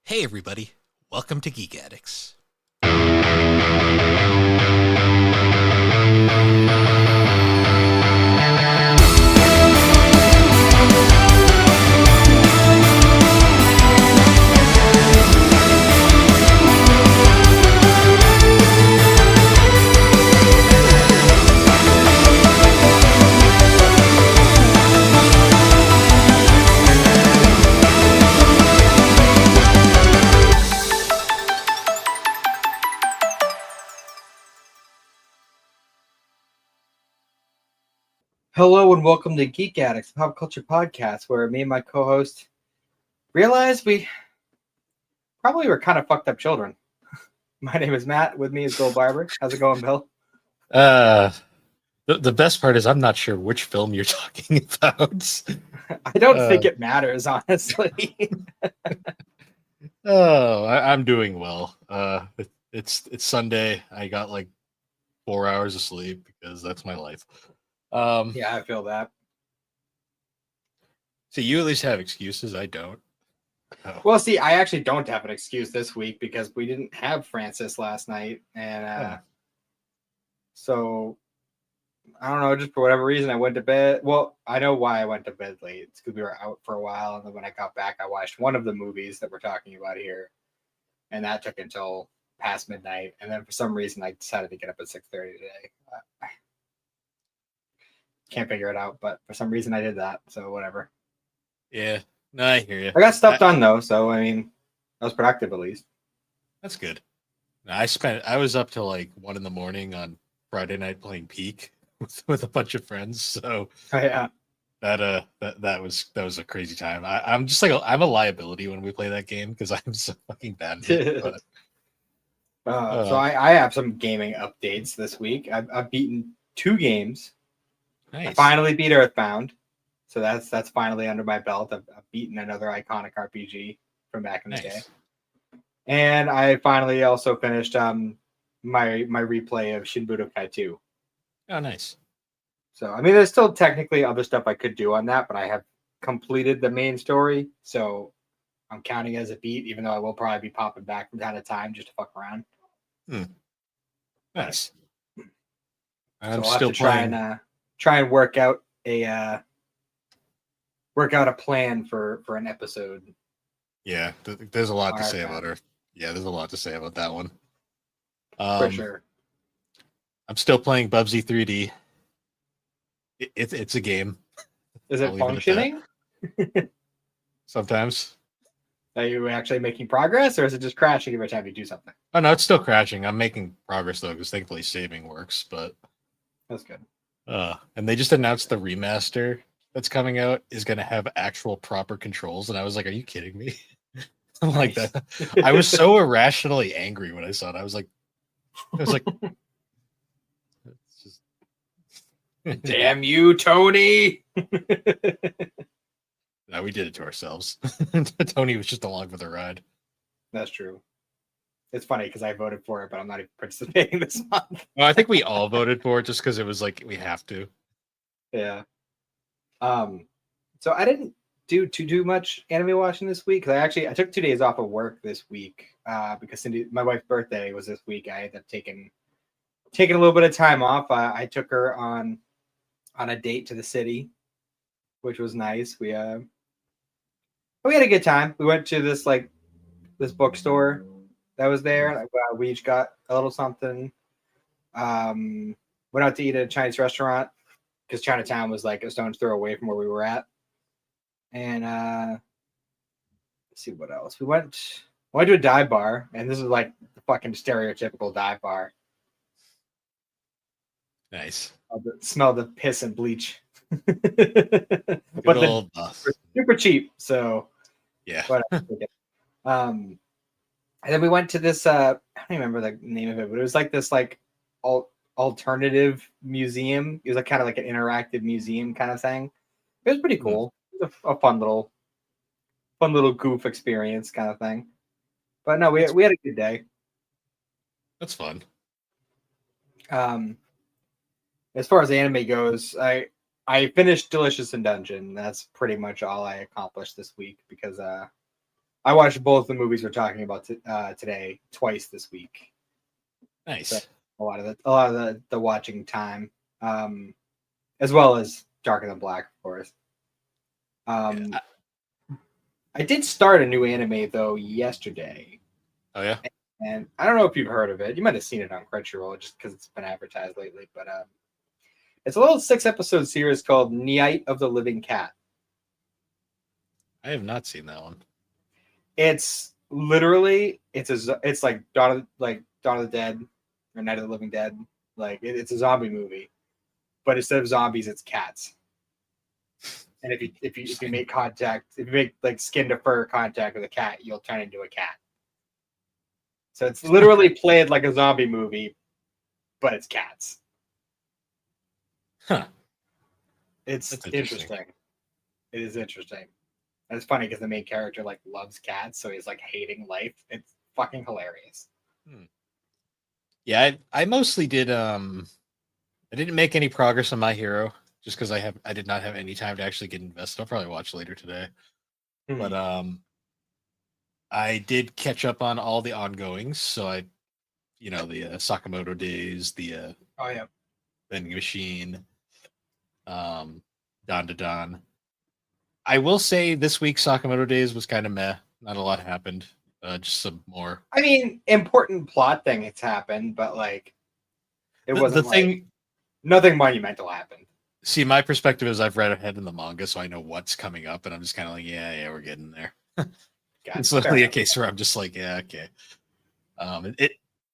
Hey everybody, welcome to Geek Addicts. Hello and welcome to Geek Addicts, a pop culture podcast where me and my co-host realized we probably were kind of fucked up children. My name is Matt. With me is Bill Barber. How's it going, Bill? The best part is I'm not sure which film you're talking about. I don't think it matters, honestly. I'm doing well. It's Sunday. I got like 4 hours of sleep because that's my life. Yeah, I feel that. So you at least have excuses. I don't. Oh. Well, see, I actually don't have an excuse this week because we didn't have Francis last night, and so I don't know, just for whatever reason, I went to bed. Well, I know why I went to bed late. It's because we were out for a while, and then when I got back, I watched one of the movies that we're talking about here, and that took until past midnight. And then for some reason, I decided to get up at 6:30 today. I can't figure it out, but for some reason, I did that. So whatever. Yeah, no, I hear you. I got stuff done though, so I mean, I was productive at least. That's good. I was up till like 1 a.m. on Friday night playing Peak with a bunch of friends. So Oh, yeah. That was a crazy time. I'm just like I'm a liability when we play that game because I'm so fucking bad at it. But, So I have some gaming updates this week. I've beaten 2 games. nice. I finally beat Earthbound, so that's finally under my belt. I've beaten another iconic RPG from back in the day, and I finally also finished my replay of Shin Budokai 2. Oh, nice. So I mean, there's still technically other stuff I could do on that, but I have completed the main story, so I'm counting it as a beat, even though I will probably be popping back from time to time just to fuck around. Nice. I'm so still try and work out a plan for an episode. Yeah, there's a lot to say about her. Yeah, there's a lot to say about that one. For sure. I'm still playing Bubsy 3D. It's a game. Is it functioning? Sometimes. Are you actually making progress, or is it just crashing every time you do something? Oh no, it's still crashing. I'm making progress though, because thankfully saving works. But that's good. And they just announced the remaster that's coming out is going to have actual proper controls, and I was like, "Are you kidding me?" I'm like that. I was so irrationally angry when I saw it. I was like, it's just, "Damn you, Tony!" No, we did it to ourselves. Tony was just along for the ride. That's true. It's funny because I voted for it, but I'm not even participating this month. Well, I think we all voted for it just because it was like we have to. Yeah. So I didn't do much anime watching this week because I took 2 days off of work this week because my wife's birthday was this week. I ended up taking a little bit of time off. I took her on a date to the city, which was nice. We had a good time. We went to this bookstore that was there. We each got a little something. Went out to eat at a Chinese restaurant because Chinatown was like a stone's throw away from where we were at. And let's see what else. We went to a dive bar, and this is like the fucking stereotypical dive bar. Nice. Smell the piss and bleach. But super cheap, so yeah. And then we went to this I don't remember the name of it, but it was like this alternative museum. It was like kind of like an interactive museum kind of thing. It was pretty cool. It was a fun little goof experience kind of thing. But no, we had a good day. That's fun. As far as anime goes, I finished Delicious in Dungeon. That's pretty much all I accomplished this week because I watched both the movies we're talking about today twice this week. Nice. So a lot of the watching time, as well as Darker Than Black, of course. Yeah. I did start a new anime though yesterday. Oh yeah. And I don't know if you've heard of it. You might have seen it on Crunchyroll just because it's been advertised lately. But it's a little 6-episode series called Night of the Living Cat. I have not seen that one. It's literally it's like Dawn of the Dead or Night of the Living Dead. Like it's a zombie movie, but instead of zombies, it's cats. And if you make contact, if you make like skin to fur contact with a cat, you'll turn into a cat. So it's literally played like a zombie movie, but it's cats. Huh. It's interesting. It is interesting. And it's funny because the main character like loves cats, so he's like hating life. It's fucking hilarious. Yeah, I mostly did I didn't make any progress on My Hero just because I did not have any time to actually get invested. I'll probably watch later today. But I did catch up on all the ongoings, so the Sakamoto Days, the Vending Machine, Don to Don. I will say this week Sakamoto Days was kind of meh. Not a lot happened. Just some more. I mean, important plot thing it's happened, but like it wasn't nothing monumental happened. See, my perspective is I've read ahead in the manga, so I know what's coming up, and I'm just kind of like, yeah, we're getting there. It's literally a case where I'm just like, yeah, okay.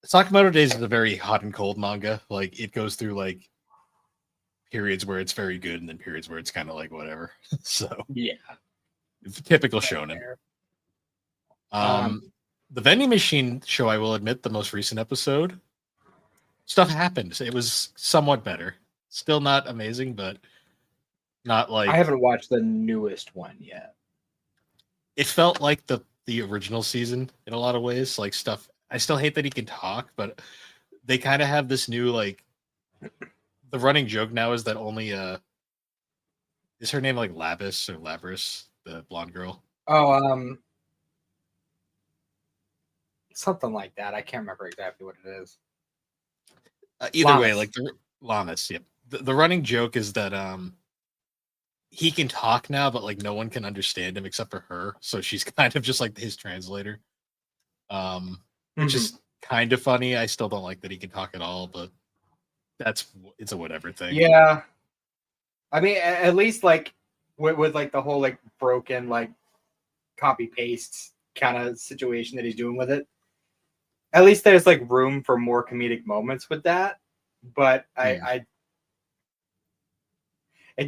Sakamoto Days is a very hot and cold manga. Like it goes through like periods where it's very good and then periods where it's kind of like whatever. So yeah, it's typical shonen. The Vending Machine show, I will admit, the most recent episode, stuff happened. It was somewhat better. Still not amazing, but not like I haven't watched the newest one yet. It felt like the original season in a lot of ways. Like stuff. I still hate that he can talk, but they kind of have this new like. The running joke now is that only is her name like Labis or Labris, the blonde girl? Oh, something like that. I can't remember exactly what it is. Either way, like the Lamas, yep. The running joke is that he can talk now, but like no one can understand him except for her. So she's kind of just like his translator. Which is kind of funny. I still don't like that he can talk at all, but it's a whatever thing. Yeah. I mean, at least like with like the whole like broken like copy paste kind of situation that he's doing with it. At least there's like room for more comedic moments with that. But it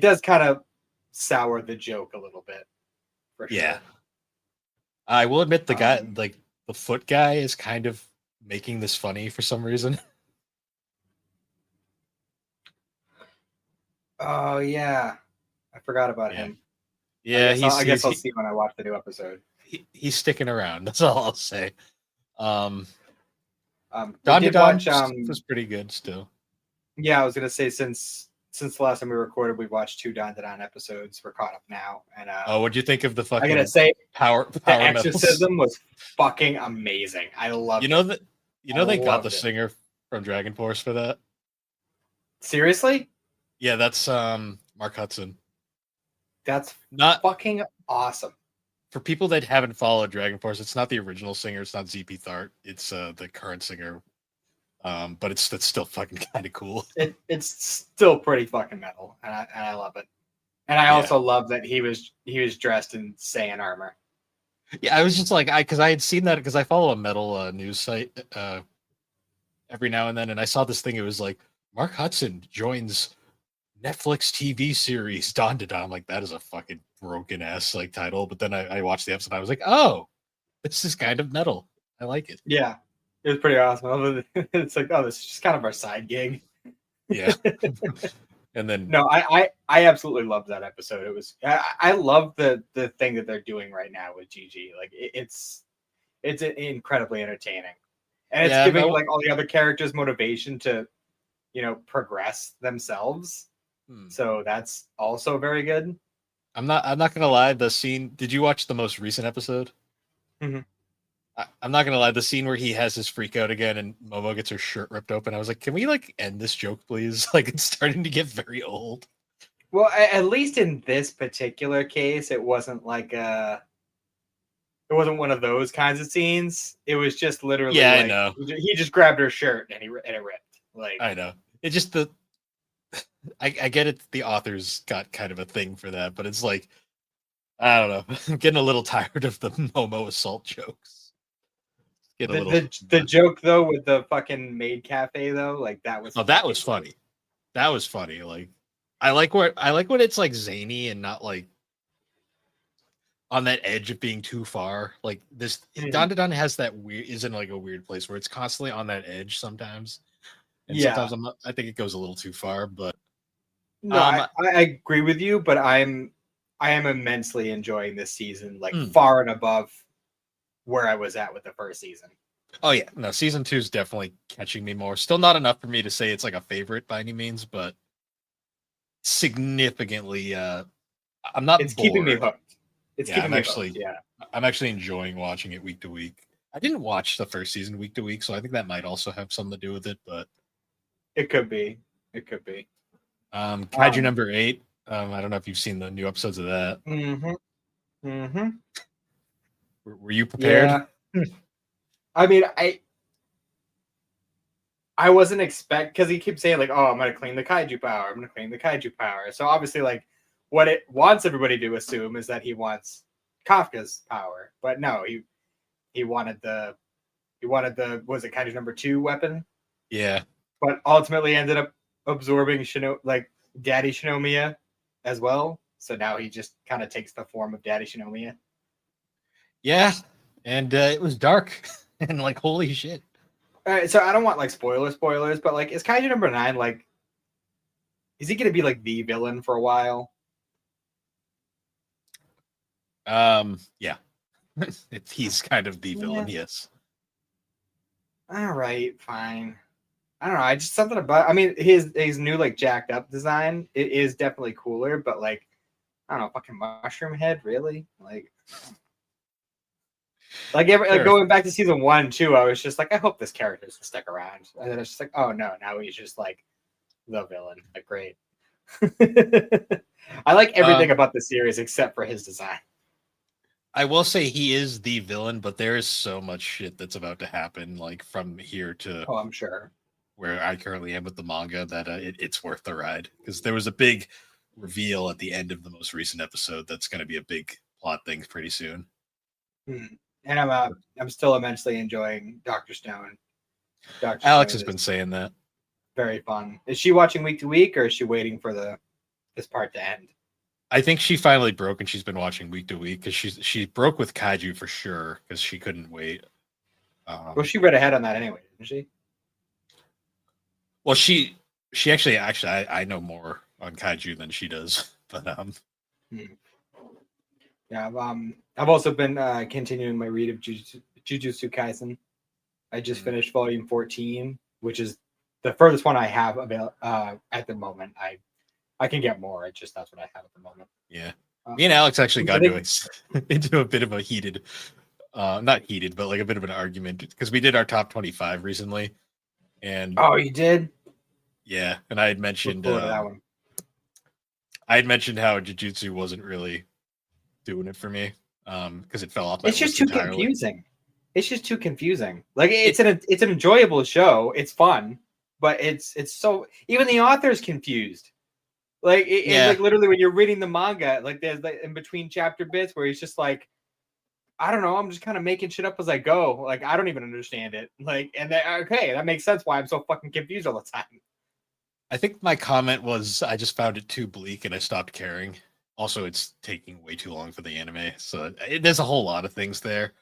does kind of sour the joke a little bit. For sure. Yeah. I will admit the guy, like the foot guy, is kind of making this funny for some reason. Oh yeah, I forgot about him. Yeah, I guess I'll see when I watch the new episode. He's sticking around. That's all I'll say. Don to Don was pretty good still. Yeah, I was gonna say since the last time we recorded, we watched 2 Don to Don episodes. We're caught up now. And what'd you think of the fucking? I gotta say, power the Exorcism was fucking amazing. I love. They got the singer from Dragon Force for that. Seriously? Yeah, that's Mark Hudson. That's not fucking awesome. For people that haven't followed Dragon Force, it's not the original singer. It's not ZP Thart. It's the current singer. But that's still fucking kind of cool. It's still pretty fucking metal, and I love it. And I also love that he was dressed in Saiyan armor. Yeah, I was just like because I had seen that because I follow a metal news site every now and then, and I saw this thing. It was like Mark Hudson joins Netflix TV series Don to Don. Like that is a fucking broken ass like title. But then I watched the episode. And I was like, oh, this is kind of metal. I like it. Yeah, it was pretty awesome. It's like, oh, this is just kind of our side gig. Yeah. And then no, I absolutely love that episode. It was I love the thing that they're doing right now with GG. Like it's incredibly entertaining, and it's giving like all the other characters motivation to progress themselves. So that's also very good. I'm not gonna lie. The scene. Did you watch the most recent episode? Mhm. I'm not gonna lie, the scene where he has his freak out again and Momo gets her shirt ripped open, I was like, can we like end this joke, please? Like it's starting to get very old. Well, at least in this particular case, it wasn't like it wasn't one of those kinds of scenes. It was just literally Yeah, I like know. he just grabbed her shirt and it ripped. Like, I know. It just I get it. The authors got kind of a thing for that, but it's like I don't know. I'm getting a little tired of the Momo assault jokes. Get a little the much. joke though with the fucking maid cafe though, like that was Oh, that fucking was funny. That was funny. Like I like when it's like zany and not like on that edge of being too far. Like this Mhm. Dandadan has that weird is in like a weird place where it's constantly on that edge sometimes. And Yeah. sometimes I think it goes a little too far, but No, um I agree with you, but I am immensely enjoying this season, like mm, far and above where I was at with the first season. oh yeah, no, season 2 is definitely catching me more. Still not enough for me to say it's like a favorite by any means, but significantly I'm It's not keeping me bored. hooked. It's Yeah, keeping me hooked. Yeah, I'm actually enjoying watching it week to week. I didn't watch the first season week to week, so I think that might also have something to do with it. But it could be. It could be. Kaiju Um. number 8. I don't know if you've seen the new episodes of that. Mhm. Mhm. Were you prepared? Yeah. I mean, I wasn't expect because he keeps saying like, "Oh, I'm gonna claim the kaiju power. I'm gonna claim the kaiju power." So obviously, like, what it wants everybody to assume is that he wants Kafka's power, but no, he wanted the was it kaiju number 2 weapon, Yeah, but ultimately ended up absorbing like Daddy Shinomiya as well. So now he just kind of takes the form of Daddy Shinomiya. yeah, and it was dark and like holy shit. All right, so I don't want like spoilers, but like, is kaiju number 9 like? Is he gonna be like the villain for a while? Yeah, he's kind of the Yeah. villain. Yes. All right, fine. I don't know. I just something about. I mean, his new like jacked up design it is definitely cooler, but like I don't know, fucking mushroom head, really? Like Sure. going back to season 1 too. I was just like, I hope this character doesn't stick around, and then it's just like, oh no, now he's just like the villain. Like great. I like everything Um, about the series except for his design. I will say he is the villain, but there is so much shit that's about to happen, like from here to Oh, I'm sure. where I currently am with the manga, that it's worth the ride because there was a big reveal at the end of the most recent episode that's going to be a big plot thing pretty soon. Hmm. And I'm still immensely enjoying Doctor Stone. Doctor Alex Stone has been is saying that. very fun. Is she watching week to week, or is she waiting for this part to end? I think she finally broke, and she's been watching week to week because she broke with Kaiju for sure because she couldn't wait. Well, she read ahead on that anyway, didn't she? Well, she actually I know more on Kaiju than she does, but Hmm. Yeah. I've also been continuing my read of Jujutsu Kaisen. I just finished volume 14, which is the furthest one I have at the moment. I can get more. It's just that's what I have at the moment. yeah. Me and Alex actually I got think. into a bit of a heated, not heated, but like a bit of an argument because we did our top 25 recently, and Oh, you did? yeah, and Look forward to that one. I had mentioned how Jujutsu wasn't really doing it for me, because it fell off my It's just list too entirely. confusing. It's just too confusing. Like It it's an enjoyable show. It's fun, but it's so even the author's confused. Like it's yeah, like literally when you're reading the manga, like there's like in between chapter bits where he's just like, I don't know, I'm just kind of making shit up as I go. Like I don't even understand it. Like and okay, that makes sense why I'm so fucking confused all the time. I think my comment was I just found it too bleak and I stopped caring. Also, it's taking way too long for the anime, so there's a whole lot of things there.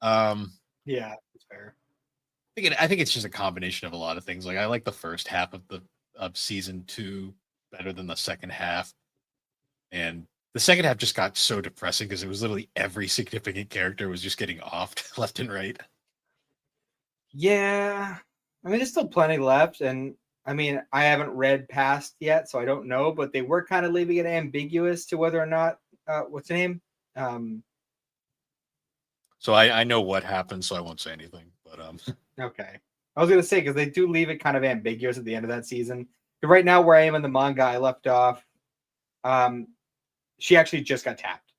Um, Yeah, it's fair. I think it's just a combination of a lot of things. Like I like the first half of the of season 2 better than the second half, and the second half just got so depressing because it was literally every significant character was just getting offed left and right. Yeah. I mean, there's still plenty left, and I mean, I haven't read past yet, so I don't know. But they were kind of leaving it ambiguous to whether or not what's the name? Um, So I know what happened, so I won't say anything. But Okay. I was gonna say because they do leave it kind of ambiguous at the end of that season. But right now, where I am in the manga, I left off. She actually just got tapped.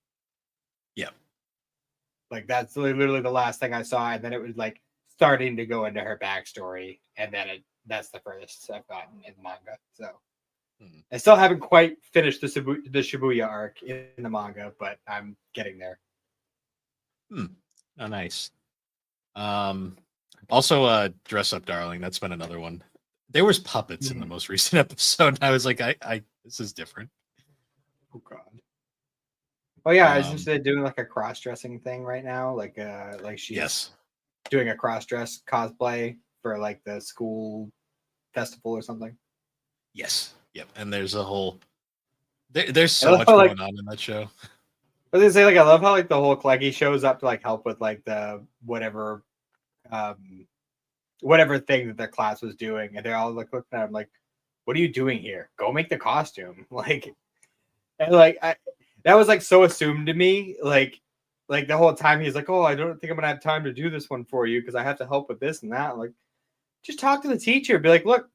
yeah. Like that's literally the last thing I saw, and then it was like starting to go into her backstory, and then that's the furthest I've gotten in the manga. So I still haven't quite finished the Shibuya arc in the manga, but I'm getting there. Oh, nice. Also, Dress Up Darling. That's been another one. There was puppets in the most recent episode. I was like, I this is different. Oh God. Oh yeah, isn't she doing like a cross-dressing thing right now? Like she's doing a cross-dress cosplay for like the school festival or something. Yes. Yep. And there's a whole there's so much going on in that show. I was gonna say, like, I love how like the whole Cleggy shows up to like help with like the whatever thing that their class was doing, and they're all like looking at him like, "What are you doing here? Go make the costume!" Like, and like that was like so assumed to me. Like the whole time he's like, "Oh, I don't think I'm gonna have time to do this one for you because I have to help with this and that." I'm like, just talk to the teacher. Be like, "Look,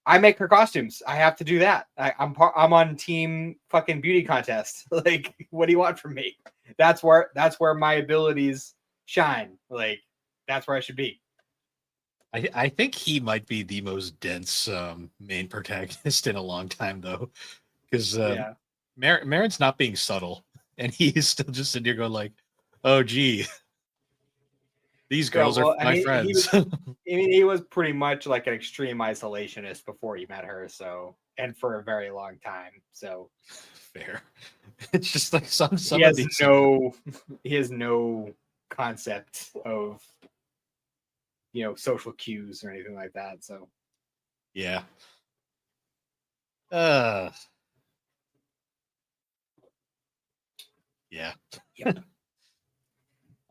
I make her costumes. I have to do that. I'm on team fucking beauty contest. Like, what do you want from me? That's where my abilities shine. Like, that's where I should be." I think he might be the most dense main protagonist in a long time, though, because Marin's not being subtle, and he's still just sitting here going like, "Oh, gee, these girls are my friends." He was pretty much like an extreme isolationist before he met her, so, and for a very long time. So fair. It's just like some he has no concept of social cues or anything like that. So yeah. Yeah. Yep.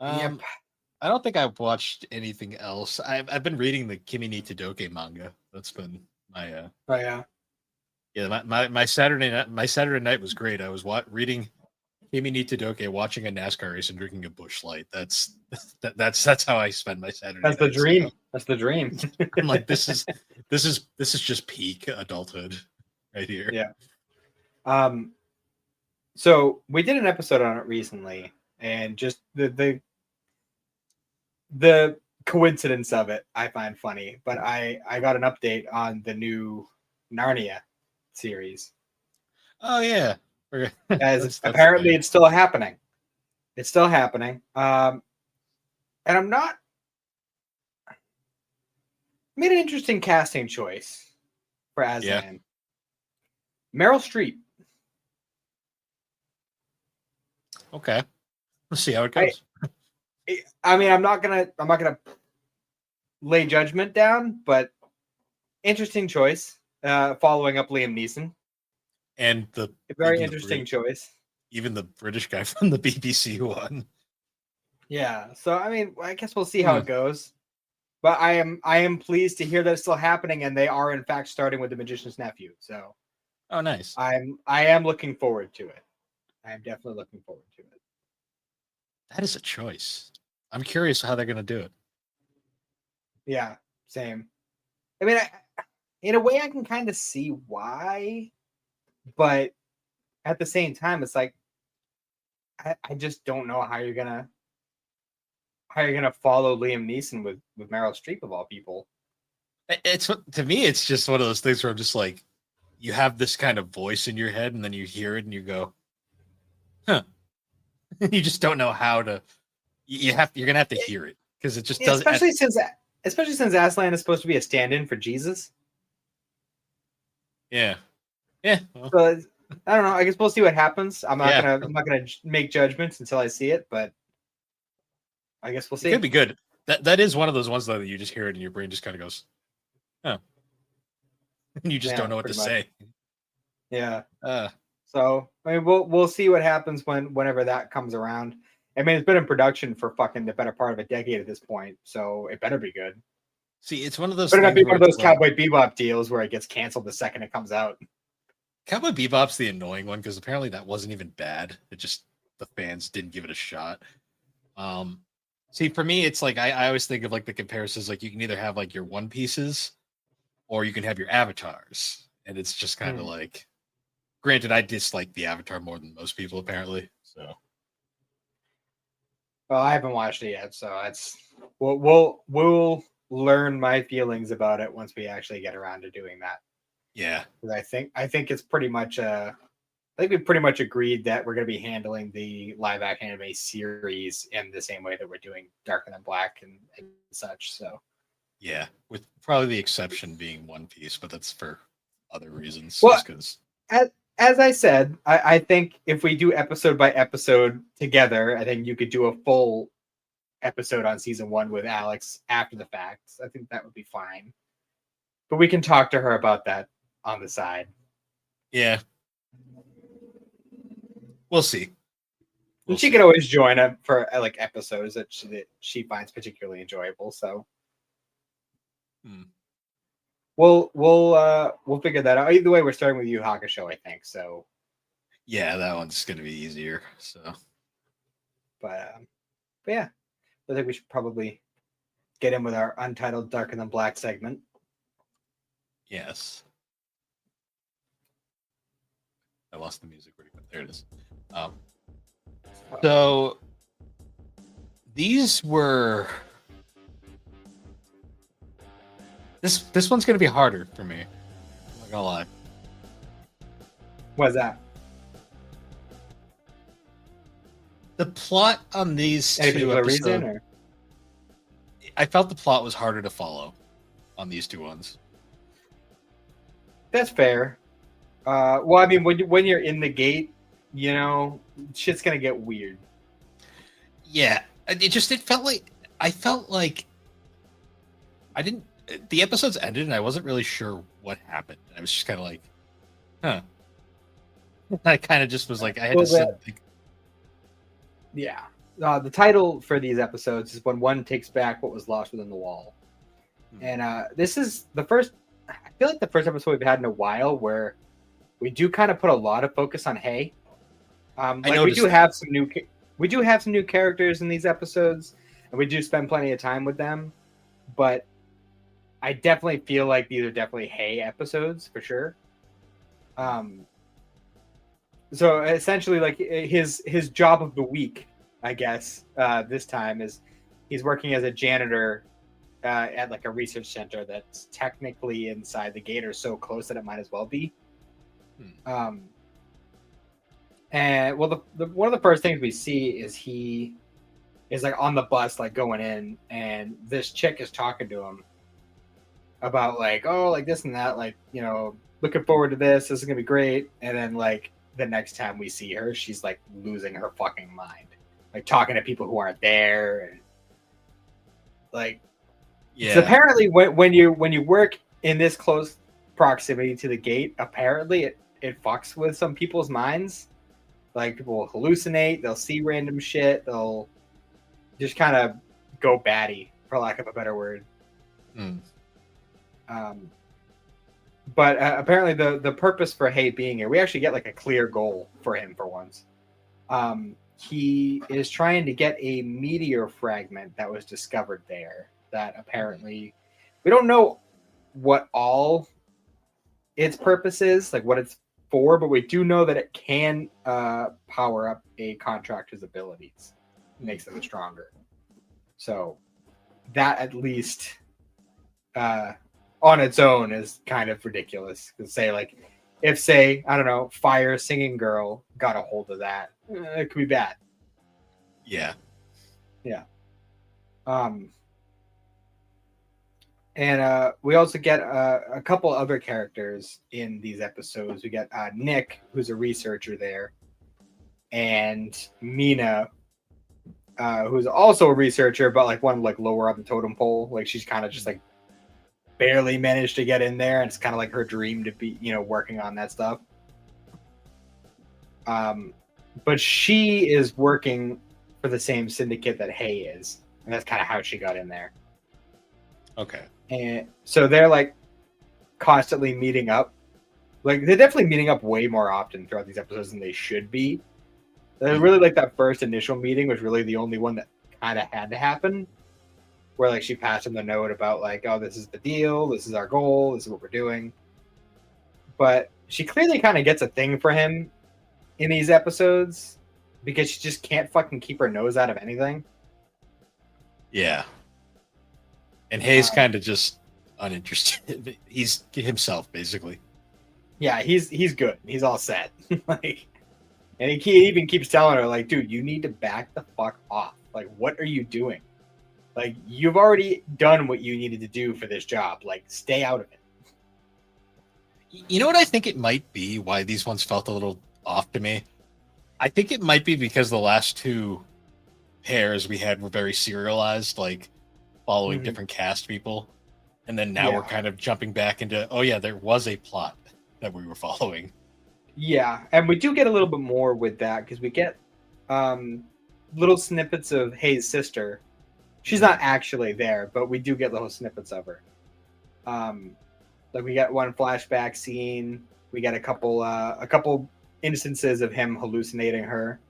Yep. I don't think I've watched anything else. I've been reading the Kimi ni Todoke manga. That's been my my Saturday night was great. I was reading Kimi ni Todoke, watching a NASCAR race, and drinking a Busch Light. That's how I spend my Saturday. That's the dream. That's the dream. I'm like, this is just peak adulthood right here. Yeah. So we did an episode on it recently, and just the coincidence of it I find funny. But I got an update on the new Narnia series. Oh yeah. As apparently it's still happening. It's still happening. And I'm not made an interesting casting choice for Aslan. Yeah. Meryl Streep. Okay. Let's see how it goes. I mean, I'm not gonna lay judgment down, but interesting choice. Following up Liam Neeson. And a very interesting choice. Even the British guy from the BBC one. Yeah. So I mean, I guess we'll see how it goes. But I am pleased to hear that it's still happening, and they are in fact starting with The Magician's Nephew. So oh, nice. I am looking forward to it. I am definitely looking forward to it. That is a choice. I'm curious how they're going to do it. Yeah, same. I mean, in a way, I can kind of see why, but at the same time, it's like I just don't know how you're gonna follow Liam Neeson with Meryl Streep of all people. It's, to me, it's just one of those things where I'm just like, you have this kind of voice in your head, and then you hear it, and you go, "Huh." You just don't know how to. You're gonna have to hear it because it just doesn't. Especially since Aslan is supposed to be a stand-in for Jesus. Yeah. Yeah. Well. So, I don't know. I guess we'll see what happens. I'm not gonna make judgments until I see it, but I guess we'll see. It could be good. That is one of those ones though that you just hear it and your brain just kind of goes, "Oh," and you just don't know what to say. Yeah. So I mean, we'll see what happens whenever that comes around. I mean, it's been in production for fucking the better part of a decade at this point, so it better be good. See, it's one of those. Better not be one of those Cowboy Bebop deals where it gets canceled the second it comes out. Cowboy Bebop's the annoying one because apparently that wasn't even bad. It just the fans didn't give it a shot. See, for me, it's like I always think of like the comparisons. Like you can either have like your One Pieces, or you can have your avatars, and it's just kind of Hmm. like. Granted, I dislike the Avatar more than most people, apparently. So Well, I haven't watched it yet, so it's we'll learn my feelings about it once we actually get around to doing that. yeah, 'Cause I think it's pretty much I think we pretty much agreed that we're going to be handling the live action anime series in the same way that we're doing Darker Than Black and such. So yeah, with probably the exception being One Piece, but that's for other reasons, well, just because. as I said, I think if we do episode by episode together, I think you could do a full episode on season one with Alex after the fact. I think that would be fine. But we can talk to her about that on the side. Yeah, we'll see. And she can always join up for like episodes that she finds particularly enjoyable. So Hmm. we'll figure that out. Either way, we're starting with Yu Hakusho, I think. So Yeah, that one's gonna be easier. So, but yeah, I think we should probably get in with our untitled Darker Than Black segment. yes, I lost the music pretty quick. There it is. So these were this one's gonna be harder for me. I'm not gonna lie. What's that? The plot on these Any two particular episodes, reason? Or? I felt the plot was harder to follow on these two ones. That's fair. Well, I mean, when you're in the gate, you know, shit's gonna get weird. Yeah, it felt like I felt like I didn't. The episodes ended, and I wasn't really sure what happened. I was just kind of like, huh. I kind of just was like, I had Well, to sit and think. Yeah. The title for these episodes is When One Takes Back What Was Lost Within the Wall. And this is the first, I feel like the first episode we've had in a while where we do kind of put a lot of focus on Hay. Like we noticed do that. have some new characters in these episodes, and we do spend plenty of time with them. But I definitely feel like these are definitely Hay episodes for sure. So essentially, like his job of the week, I guess, this time is he's working as a janitor at like a research center that's technically inside the gate or so close that it might as well be. And well, the one of the first things we see is he is like on the bus, like going in, and this chick is talking to him about like, oh, like this and that, like, you know, looking forward to this. This is gonna be great. And then like the next time we see her, she's like losing her fucking mind, like talking to people who aren't there, and like, Yeah. so apparently when you work in this close proximity to the gate, apparently it fucks with some people's minds. Like people will hallucinate, they'll see random shit, they'll just kind of go batty, for lack of a better word. But apparently the purpose for Hay being here, we actually get like a clear goal for him for once. He is trying to get a meteor fragment that was discovered there that apparently we don't know what all its purpose is, like what it's for, but we do know that it can power up a contractor's abilities. It makes them stronger. So that at least on its own is kind of ridiculous. Because say like if say, I don't know, Fire Singing Girl got a hold of that, it could be bad. Yeah. And we also get a couple other characters in these episodes. We get Nick, who's a researcher there, and Mina, who's also a researcher, but like one like lower up the totem pole. Like she's kind of just like barely managed to get in there, and it's kind of like her dream to be, you know, working on that stuff. But she is working for the same syndicate that Hay is, and that's kind of how she got in there. Okay. And so they're like constantly meeting up. Like they're definitely meeting up way more often throughout these episodes than they should be. Really like that first initial meeting was really the only one that kind of had to happen, where like she passed him the note about like, oh, this is the deal, this is our goal, this is what we're doing. But she clearly kind of gets a thing for him in these episodes because she just can't fucking keep her nose out of anything. Yeah. And Hayes kind of just uninterested. He's himself, basically. Yeah, he's good. He's all set. Like, and he even keeps telling her, like, dude, you need to back the fuck off. Like, what are you doing? Like, you've already done what you needed to do for this job. Like, stay out of it. You know what I think it might be, why these ones felt a little off to me? I think it might be because the last two pairs we had were very serialized, like following different cast people. And then now we're kind of jumping back into, oh yeah, there was a plot that we were following. Yeah, and we do get a little bit more with that because we get little snippets of Hayes' sister. She's not actually there, but we do get little snippets of her. Like we got one flashback scene. We got a couple instances of him hallucinating her.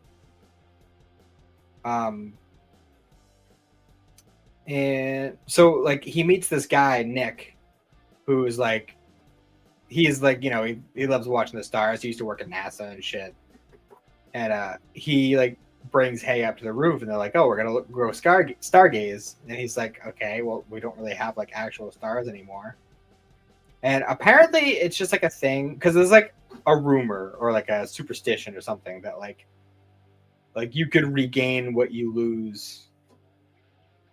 And so like he meets this guy Nick, who's like, he's like, you know, he loves watching the stars. He used to work at NASA and shit. And he like brings Hay up to the roof, and they're like, oh, we're gonna go stargaze. And he's like, okay, well, we don't really have like actual stars anymore. And apparently it's just like a thing, because there's like a rumor or like a superstition or something that like you could regain what you lose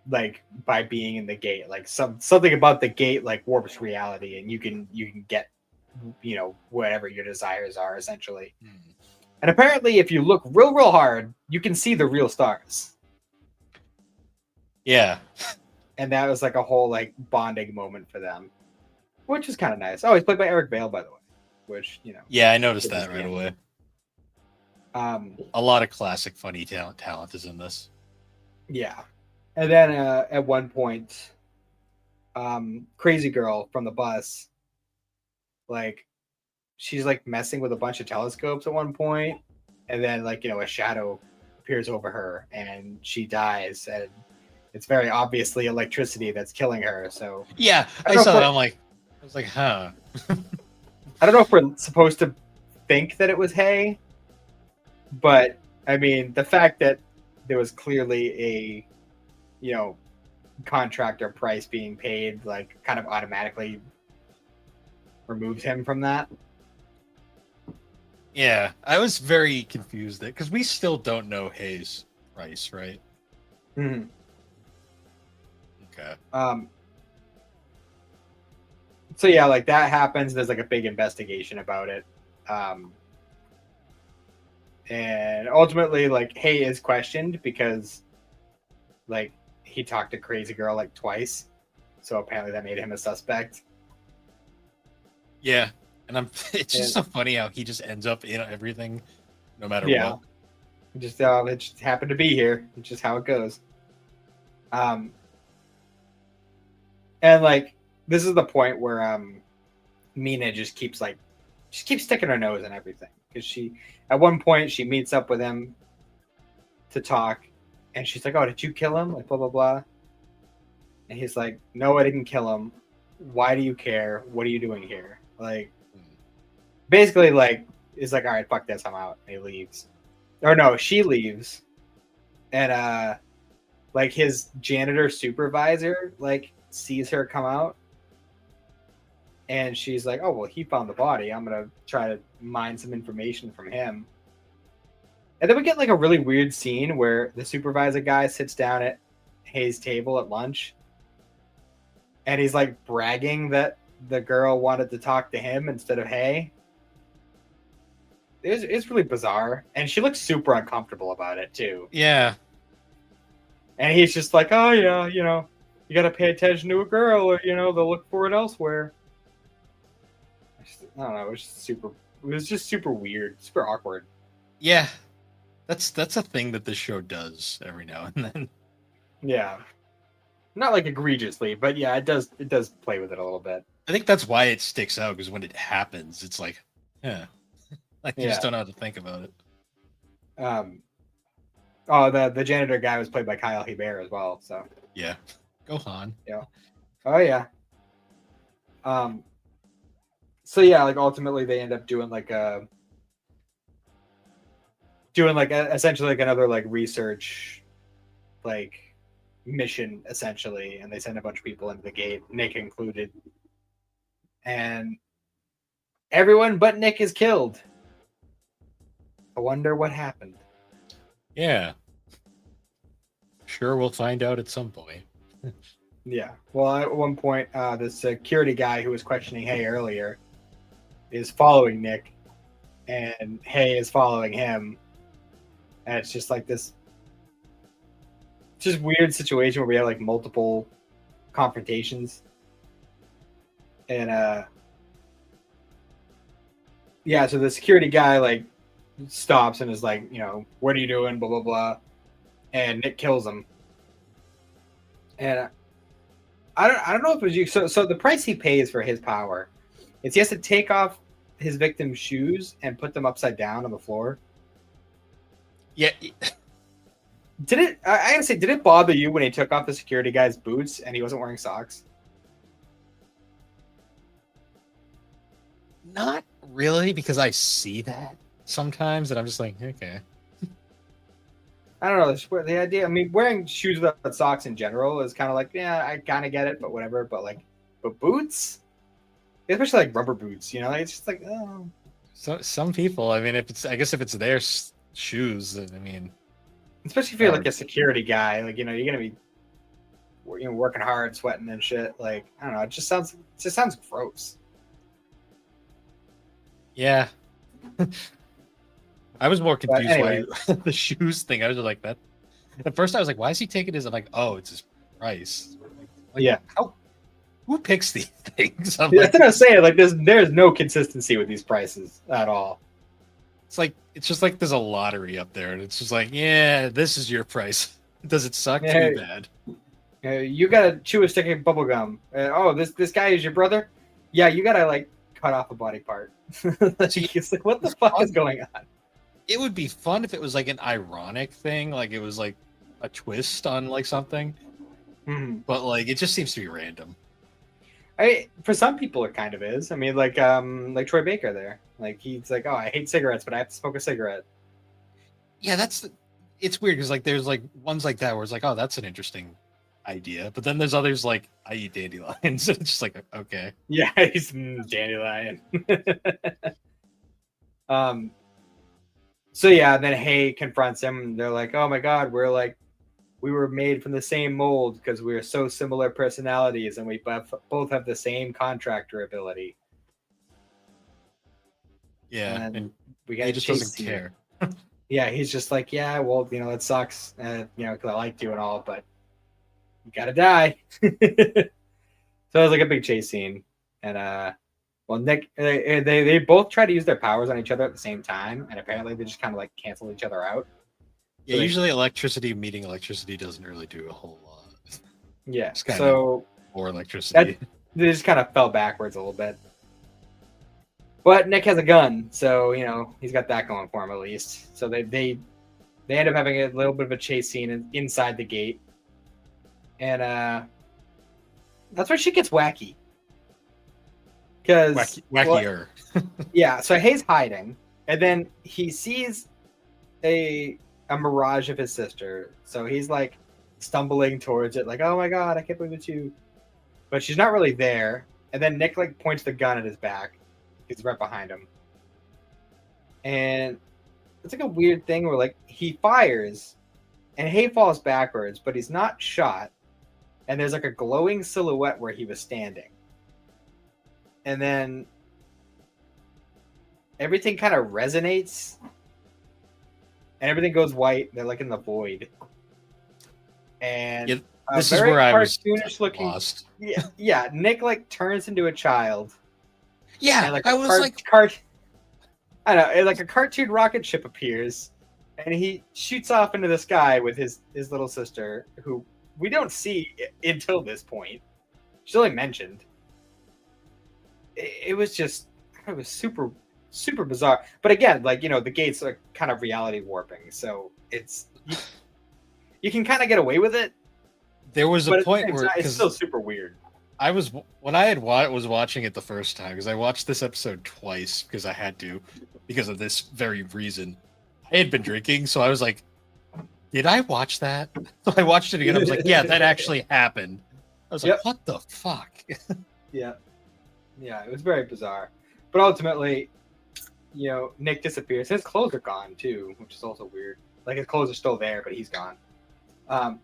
like by being in the gate. Like something about the gate like warps reality, and you can get, you know, whatever your desires are essentially. And apparently if you look real hard, you can see the real stars. Yeah. And that was like a whole like bonding moment for them, which is kind of nice. Oh, he's played by Eric Bale, by the way, which, you know. Yeah, I noticed that right away. A lot of classic funny talent is in this. Yeah. And then at one point, Crazy Girl from the bus, like, she's like messing with a bunch of telescopes at one point, and then like, you know, a shadow appears over her and she dies, and it's very obviously electricity that's killing her. So yeah, I saw that. I was like, huh. I don't know if we're supposed to think that it was Hay, but I mean, the fact that there was clearly a, you know, contractor price being paid, like, kind of automatically removes him from that. Yeah, I was very confused there because we still don't know Hayes' price, right? Mm-hmm. Okay. So yeah, like that happens. There's like a big investigation about it. And ultimately, like, Hay is questioned because like he talked to Crazy Girl like twice. So apparently that made him a suspect. Yeah. And it's just so funny how he just ends up in everything, no matter what. It just happened to be here. It's just how it goes. And like, this is the point where Mina just keeps sticking her nose in everything, because she, at one point, she meets up with him to talk, and she's like, "Oh, did you kill him?" Like, blah blah blah. And he's like, "No, I didn't kill him. Why do you care? What are you doing here?" Like, basically, like, is like, "All right, fuck this, I'm out." And he leaves. Or no, she leaves, and like his janitor supervisor like sees her come out, and she's like, "Oh, well, he found the body. I'm gonna try to mine some information from him." And then we get like a really weird scene where the supervisor guy sits down at Hayes' table at lunch, and he's like bragging that the girl wanted to talk to him instead of Hay. It's really bizarre, and she looks super uncomfortable about it too. Yeah. And he's just like, "Oh yeah, you know, you got to pay attention to a girl, or you know, they'll look for it elsewhere." I don't know. It was just super weird, super awkward. Yeah, that's a thing that this show does every now and then. Yeah, not like egregiously, but yeah, it does play with it a little bit. I think that's why it sticks out, because when it happens, it's like, yeah, like you just don't know how to think about it. Oh, the janitor guy was played by Kyle Hebert as well. So Yeah. Go Han. yeah. Oh yeah. So yeah, like ultimately they end up doing like essentially like another like research like mission essentially, and they send a bunch of people into the gate, Nick included, and everyone but Nick is killed. I wonder what happened. Yeah. Sure, we'll find out at some point. Yeah. Well, at one point, the security guy who was questioning Hay earlier is following Nick, and Hay is following him, and it's just like this, just weird situation where we have like multiple confrontations, and yeah. So the security guy like stops and is like, what are you doing? Blah blah blah, and Nick kills him, and I don't know if it was you. So the price he pays for his power is he has to take off his victim's shoes and put them upside down on the floor. Yeah. I gotta say, did it bother you when he took off the security guy's boots and he wasn't wearing socks? Not really, because I see that sometimes, and I'm just like, okay. I don't know. The idea, I mean, wearing shoes without socks in general is kind of like, yeah, I kind of get it, but whatever. But boots, especially like rubber boots, it's just like, oh. So some people, I mean, I guess if it's their shoes, I mean, especially if you're like a security guy, like you're gonna be, working hard, sweating and shit. Like I don't know, it just sounds gross. Yeah. I was more confused anyway. why the shoes thing. I was like that. At first, I was like, "Why is he taking his?" I'm like, "Oh, it's his price." Like, yeah. Who picks these things? That's what I was saying. Like, there's no consistency with these prices at all. It's just like there's a lottery up there, and it's just like, yeah, this is your price. Does it suck? Too bad. You gotta chew a stick of bubble gum. This guy is your brother. Yeah, you gotta like cut off a body part. It's like, what the fuck is going on? It would be fun if it was like an ironic thing, like it was like a twist on like something. But like it just seems to be random. For some people it kind of is. I mean, like Troy Baker there. Like he's like, oh, I hate cigarettes, but I have to smoke a cigarette. Yeah, it's weird because like there's like ones like that where it's like, oh, that's an interesting idea, but then there's others like I eat dandelions. It's just like, okay, yeah, he's dandelion. So yeah, then Hay confronts him, and they're like, oh my god, we were made from the same mold because we are so similar personalities, and we both have the same contractor ability. Yeah, and we got he just doesn't care. Yeah, he's just like, yeah, well, it sucks, because I liked you and all, but you gotta die. So it was like a big chase scene, and Nick, they both try to use their powers on each other at the same time, and apparently they just kind of like cancel each other out. Yeah, so usually electricity meeting electricity doesn't really do a whole lot. Yeah, so more electricity. They just kind of fell backwards a little bit. But Nick has a gun, so he's got that going for him at least. So they end up having a little bit of a chase scene inside the gate, and that's where shit gets wacky. Because wackier. Yeah, so Hay's hiding, and then he sees a mirage of his sister. So he's like stumbling towards it, like, oh my god, I can't believe it's you. But she's not really there. And then Nick like points the gun at his back. He's right behind him. And it's like a weird thing where like he fires and Hay falls backwards, but he's not shot. And there's like a glowing silhouette where he was standing. And then everything kind of resonates. And everything goes white. They're like in the void. And yeah, this is where I was lost. Yeah, Nick like turns into a child. Yeah, and, like, I was I don't know, like a cartoon rocket ship appears, and he shoots off into the sky with his little sister, who we don't see until this point. She's only mentioned. It was super, super bizarre. But again, like the gates are kind of reality warping, so you can kind of get away with it. There was a But point where it's still super weird. I was when I was watching it the first time, because I watched this episode twice because I had to, because of this very reason. I had been drinking, so I was like, "Did I watch that?" So I watched it again. I was like, "Yeah, that actually happened." I was like, "What the fuck?" Yeah, it was very bizarre. But ultimately, Nick disappears. His clothes are gone too, which is also weird. Like his clothes are still there, but he's gone.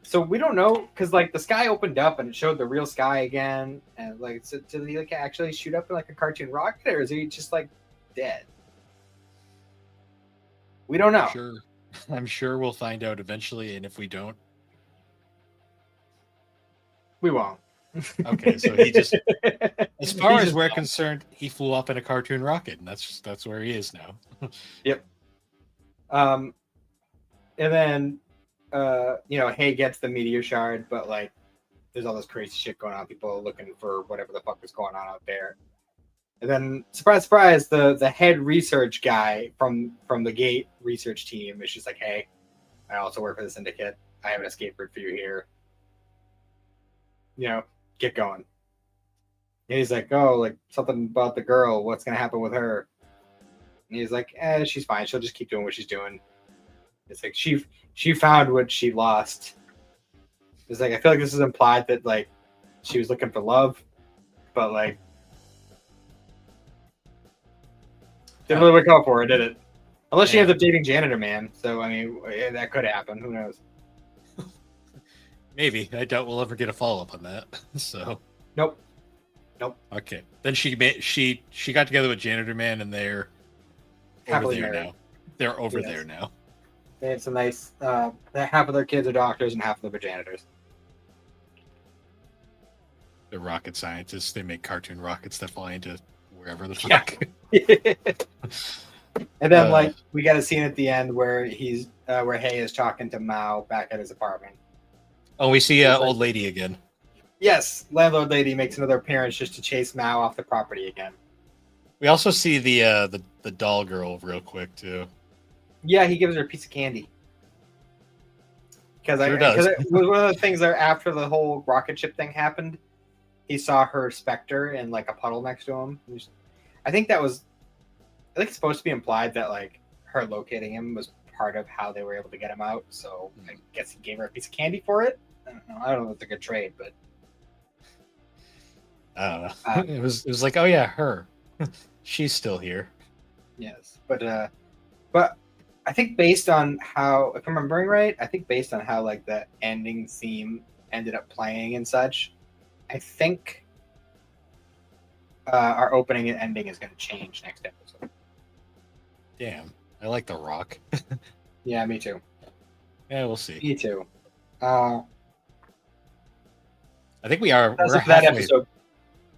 So we don't know, because like the sky opened up and it showed the real sky again, and like, so did he like actually shoot up in like a cartoon rocket, or is he just like dead? We don't know. Sure, I'm sure we'll find out eventually, and if we don't, We won't. okay. So he just, as far as we're concerned, he flew up in a cartoon rocket, and that's where he is now. Yep. And then Hay gets the meteor shard, but like there's all this crazy shit going on. People are looking for whatever the fuck is going on out there. And then surprise, surprise, the head research guy from the Gate research team is just like, "Hey, I also work for the Syndicate. I have an escape route for you here. Get going." And he's like, "Oh, like something about the girl. What's gonna happen with her?" And he's like, "She's fine. She'll just keep doing what she's doing." It's like she found what she lost. It's like, I feel like this is implied that like she was looking for love, but like didn't really work out for her, did it? Unless she ends up dating Janitor Man. So I mean, that could happen. Who knows? Maybe. I doubt we'll ever get a follow up on that. So Nope. Okay. Then she got together with Janitor Man, and they're Happily over there married. now. They're over there now. They had some nice. Half of their kids are doctors and half of them are janitors. They're rocket scientists. They make cartoon rockets that fly into wherever the fuck. And then we got a scene at the end where where Hay is talking to Mao back at his apartment. Oh, we see old lady again. Yes, landlord lady makes another appearance just to chase Mao off the property again. We also see the doll girl real quick too. Yeah, he gives her a piece of candy. Because it was one of the things that after the whole rocket ship thing happened, he saw her specter in like a puddle next to him. I think it's supposed to be implied that like her locating him was part of how they were able to get him out. So I guess he gave her a piece of candy for it. I don't know if it's a good trade, but I don't know. It was like, oh yeah, her. She's still here. Yes, but I think based on how, if I'm remembering right, I think based on how like the ending theme ended up playing and such, I think our opening and ending is going to change next episode. Damn, I like The Rock. Yeah, me too. Yeah, we'll see. Me too. I think we're that halfway. Episode.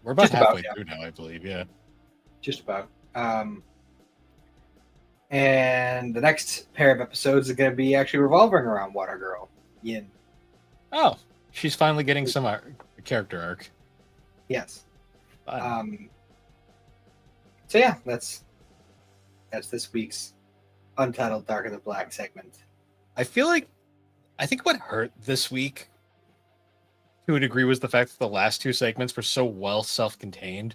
We're about halfway through now, I believe. Yeah, just about. And the next pair of episodes are going to be actually revolving around Water Girl, Yin. Oh, she's finally getting some character arc. Yes. Fun. So yeah, that's this week's Untitled Dark of the Black segment. I think what hurt this week, to a degree, was the fact that the last two segments were so well self-contained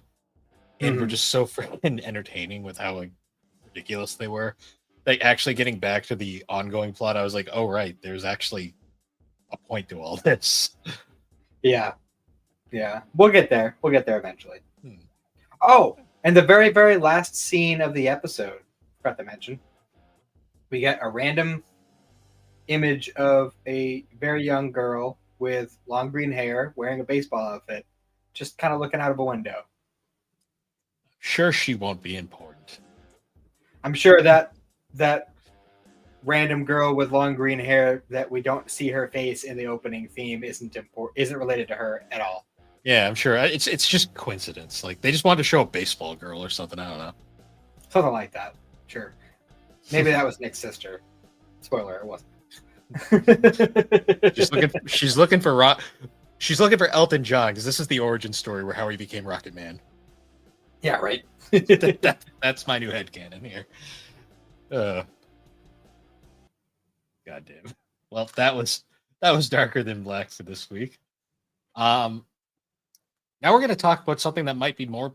and were just so freaking entertaining with how like ridiculous they were. Like actually getting back to the ongoing plot, I was like, oh right, there's actually a point to all this. Yeah. We'll get there eventually. Oh, and the very, very last scene of the episode, forgot to mention, we get a random image of a very young girl with long green hair wearing a baseball outfit, just kind of looking out of a window. Sure, she won't be important. I'm sure that random girl with long green hair that we don't see her face in the opening theme isn't related to her at all. Yeah, I'm sure it's just coincidence. Like they just wanted to show a baseball girl or something. I don't know. Something like that. Sure. Maybe that was Nick's sister. Spoiler, it wasn't. She's looking for Elton John, because this is the origin story where how he became Rocket Man. Yeah, right. That's my new headcanon here. God damn. Well, that was That was darker than black for this week. Now we're going to talk about something that might be more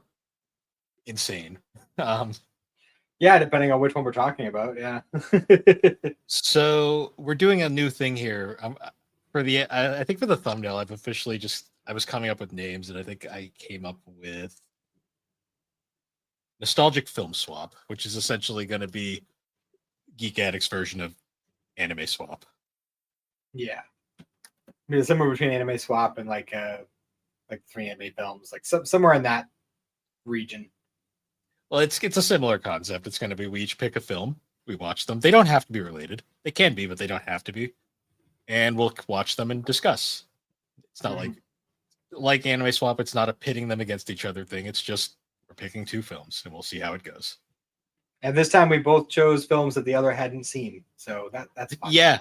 insane. Yeah, depending on which one we're talking about. Yeah. So we're doing a new thing here. I think for the thumbnail, I was coming up with names, and I think I came up with nostalgic film swap, which is essentially going to be Geek Addicts version of anime swap. Yeah. I mean, somewhere between anime swap and like 3 anime films, like somewhere in that region. Well, it's a similar concept. It's going to be we each pick a film, we watch them. They don't have to be related. They can be, but they don't have to be. And we'll watch them and discuss. It's not like anime swap. It's not a pitting them against each other thing. It's just we're picking 2 films and we'll see how it goes. And this time we both chose films that the other hadn't seen, so that's fun. Yeah.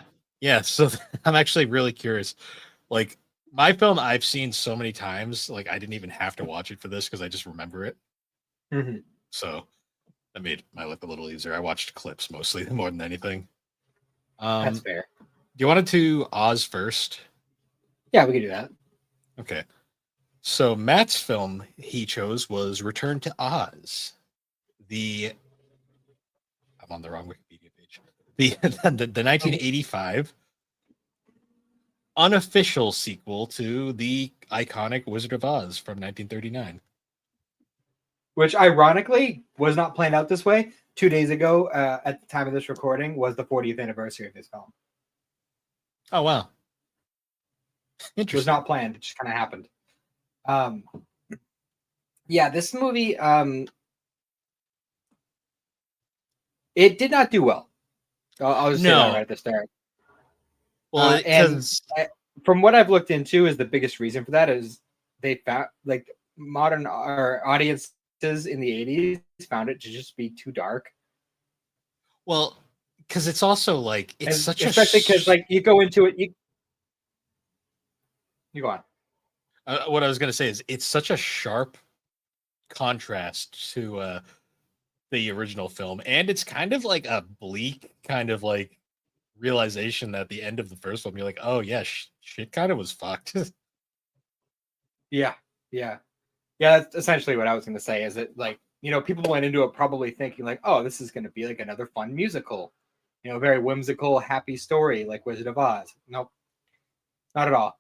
So I'm actually really curious. Like my film, I've seen so many times. Like I didn't even have to watch it for this because I just remember it. Mm-hmm. So that made my life a little easier. I watched clips mostly more than anything. That's fair. Do you want to do Oz first? Yeah, we can do that. Okay. So Matt's film he chose was Return to Oz. I'm on the wrong Wikipedia page. The 1985 unofficial sequel to the iconic Wizard of Oz from 1939. Which ironically was not planned out this way. 2 days ago, at the time of this recording, was the 40th anniversary of this film. Oh wow. It was not planned. It just kind of happened. Yeah, this movie, it did not do well. I'll just say that right at the start. Well, from what I've looked into, is the biggest reason for that is they found like modern audiences in the 80s found it to just be too dark. Well, because it's also like especially because like you go into it, you go on. What I was going to say is it's such a sharp contrast to the original film, and it's kind of like a bleak kind of like realization that at the end of the first film, you're like, oh yeah, shit kind of was fucked. Yeah. That's essentially what I was going to say. Is that like, you know, people went into it probably thinking like, oh, this is going to be like another fun musical, you know, very whimsical, happy story like Wizard of Oz. Nope, not at all.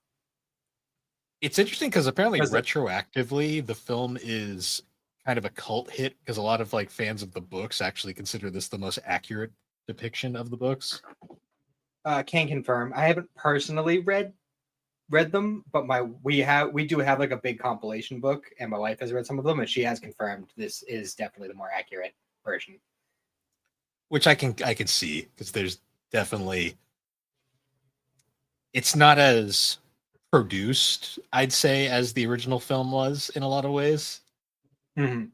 It's interesting because apparently retroactively the film is kind of a cult hit because a lot of like fans of the books actually consider this the most accurate depiction of the books. Can confirm. I haven't personally read them, but we do have like a big compilation book, and my wife has read some of them, and she has confirmed this is definitely the more accurate version. Which I can see because there's definitely it's not as produced, I'd say, as the original film was in a lot of ways. Mm-hmm.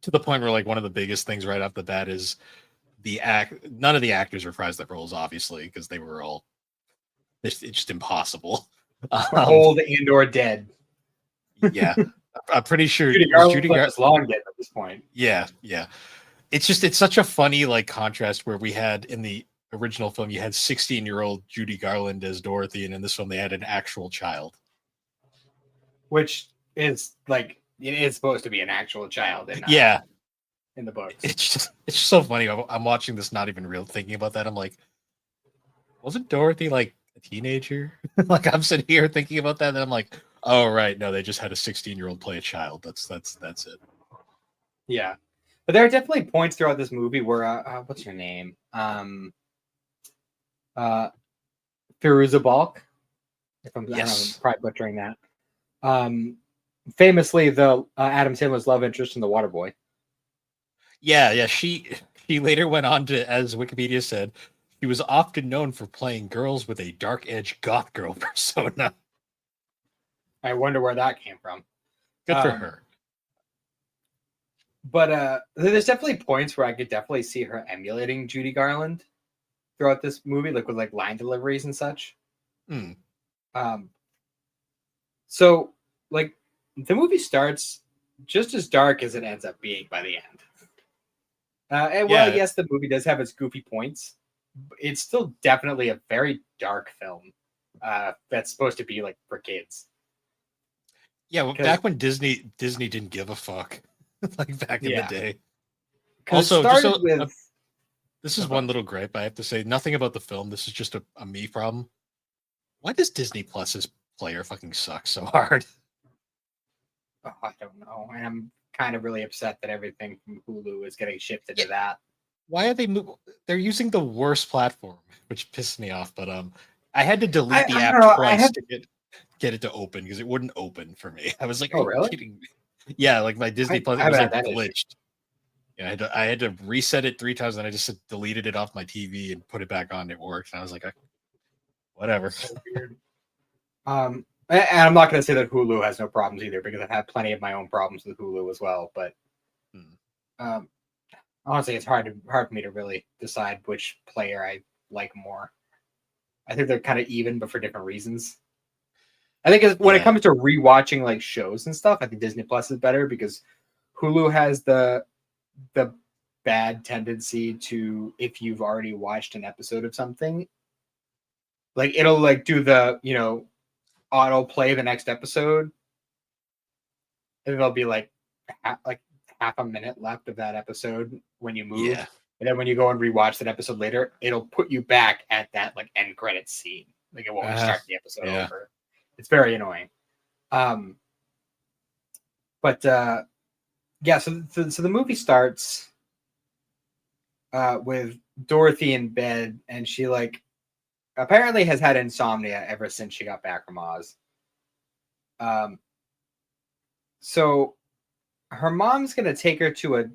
To the point where like one of the biggest things right off the bat is none of the actors reprised their roles, obviously, because they were all it's just impossible. Old and or dead. Yeah. I'm pretty sure Judy Garland is long dead at this point. Yeah. It's such a funny like contrast where we had in the original film you had 16-year-old Judy Garland as Dorothy, and in this film they had an actual child. Which is like it is supposed to be an actual child in the books. It's just so funny. I'm watching this not even real thinking about that. I'm like, wasn't Dorothy like a teenager? Like I'm sitting here thinking about that, and I'm like, oh right, no, they just had a 16-year-old play a child. That's it. Yeah, but there are definitely points throughout this movie where what's her name? Firuza Balk. If I'm probably butchering that. Famously, the Adam Sandler's love interest in The Waterboy. Yeah. She later went on to, as Wikipedia said, she was often known for playing girls with a dark edge goth girl persona. I wonder where that came from. Good for her. But there's definitely points where I could definitely see her emulating Judy Garland throughout this movie, like with like line deliveries and such. So like the movie starts just as dark as it ends up being by the end. Well, yes, the movie does have its goofy points. it's still definitely a very dark film that's supposed to be like for kids. Yeah, well, back when Disney didn't give a fuck, like back in the Yeah, day. because it Also, just started with this is one little gripe I have to say. Nothing about the film. This is just a me problem. Why does Disney Plus's player fucking suck so hard? I don't know, and I'm kind of really upset that everything from Hulu is getting shifted Yeah. to that. Why are they're using the worst platform, which pissed me off. But I had to delete the I app don't know. twice to get it to open because it wouldn't open for me. I was like, "Are Oh, you really? kidding me?" Yeah, like my Disney Plus, I it was haven't like had that issue. glitched. Yeah, I had to reset it 3 times, and I just deleted it off my TV and put it back on. It worked, and I was like, whatever. That's so weird. And I'm not going to say that Hulu has no problems either, because I've had plenty of my own problems with Hulu as well. But um, honestly, it's hard for me to really decide which player I like more. I think they're kind of even, but for different reasons. I think when it comes to rewatching like shows and stuff, I think Disney Plus is better, because Hulu has the bad tendency to, if you've already watched an episode of something, like it'll like do the auto play the next episode, and it'll be like half a minute left of that episode when you move. Yeah. And then when you go and rewatch that episode later, it'll put you back at that like end credit scene. Like it won't start the episode over. It's very annoying. But yeah, so the movie starts with Dorothy in bed, and she like apparently has had insomnia ever since she got back from Oz. So her mom's gonna take her to a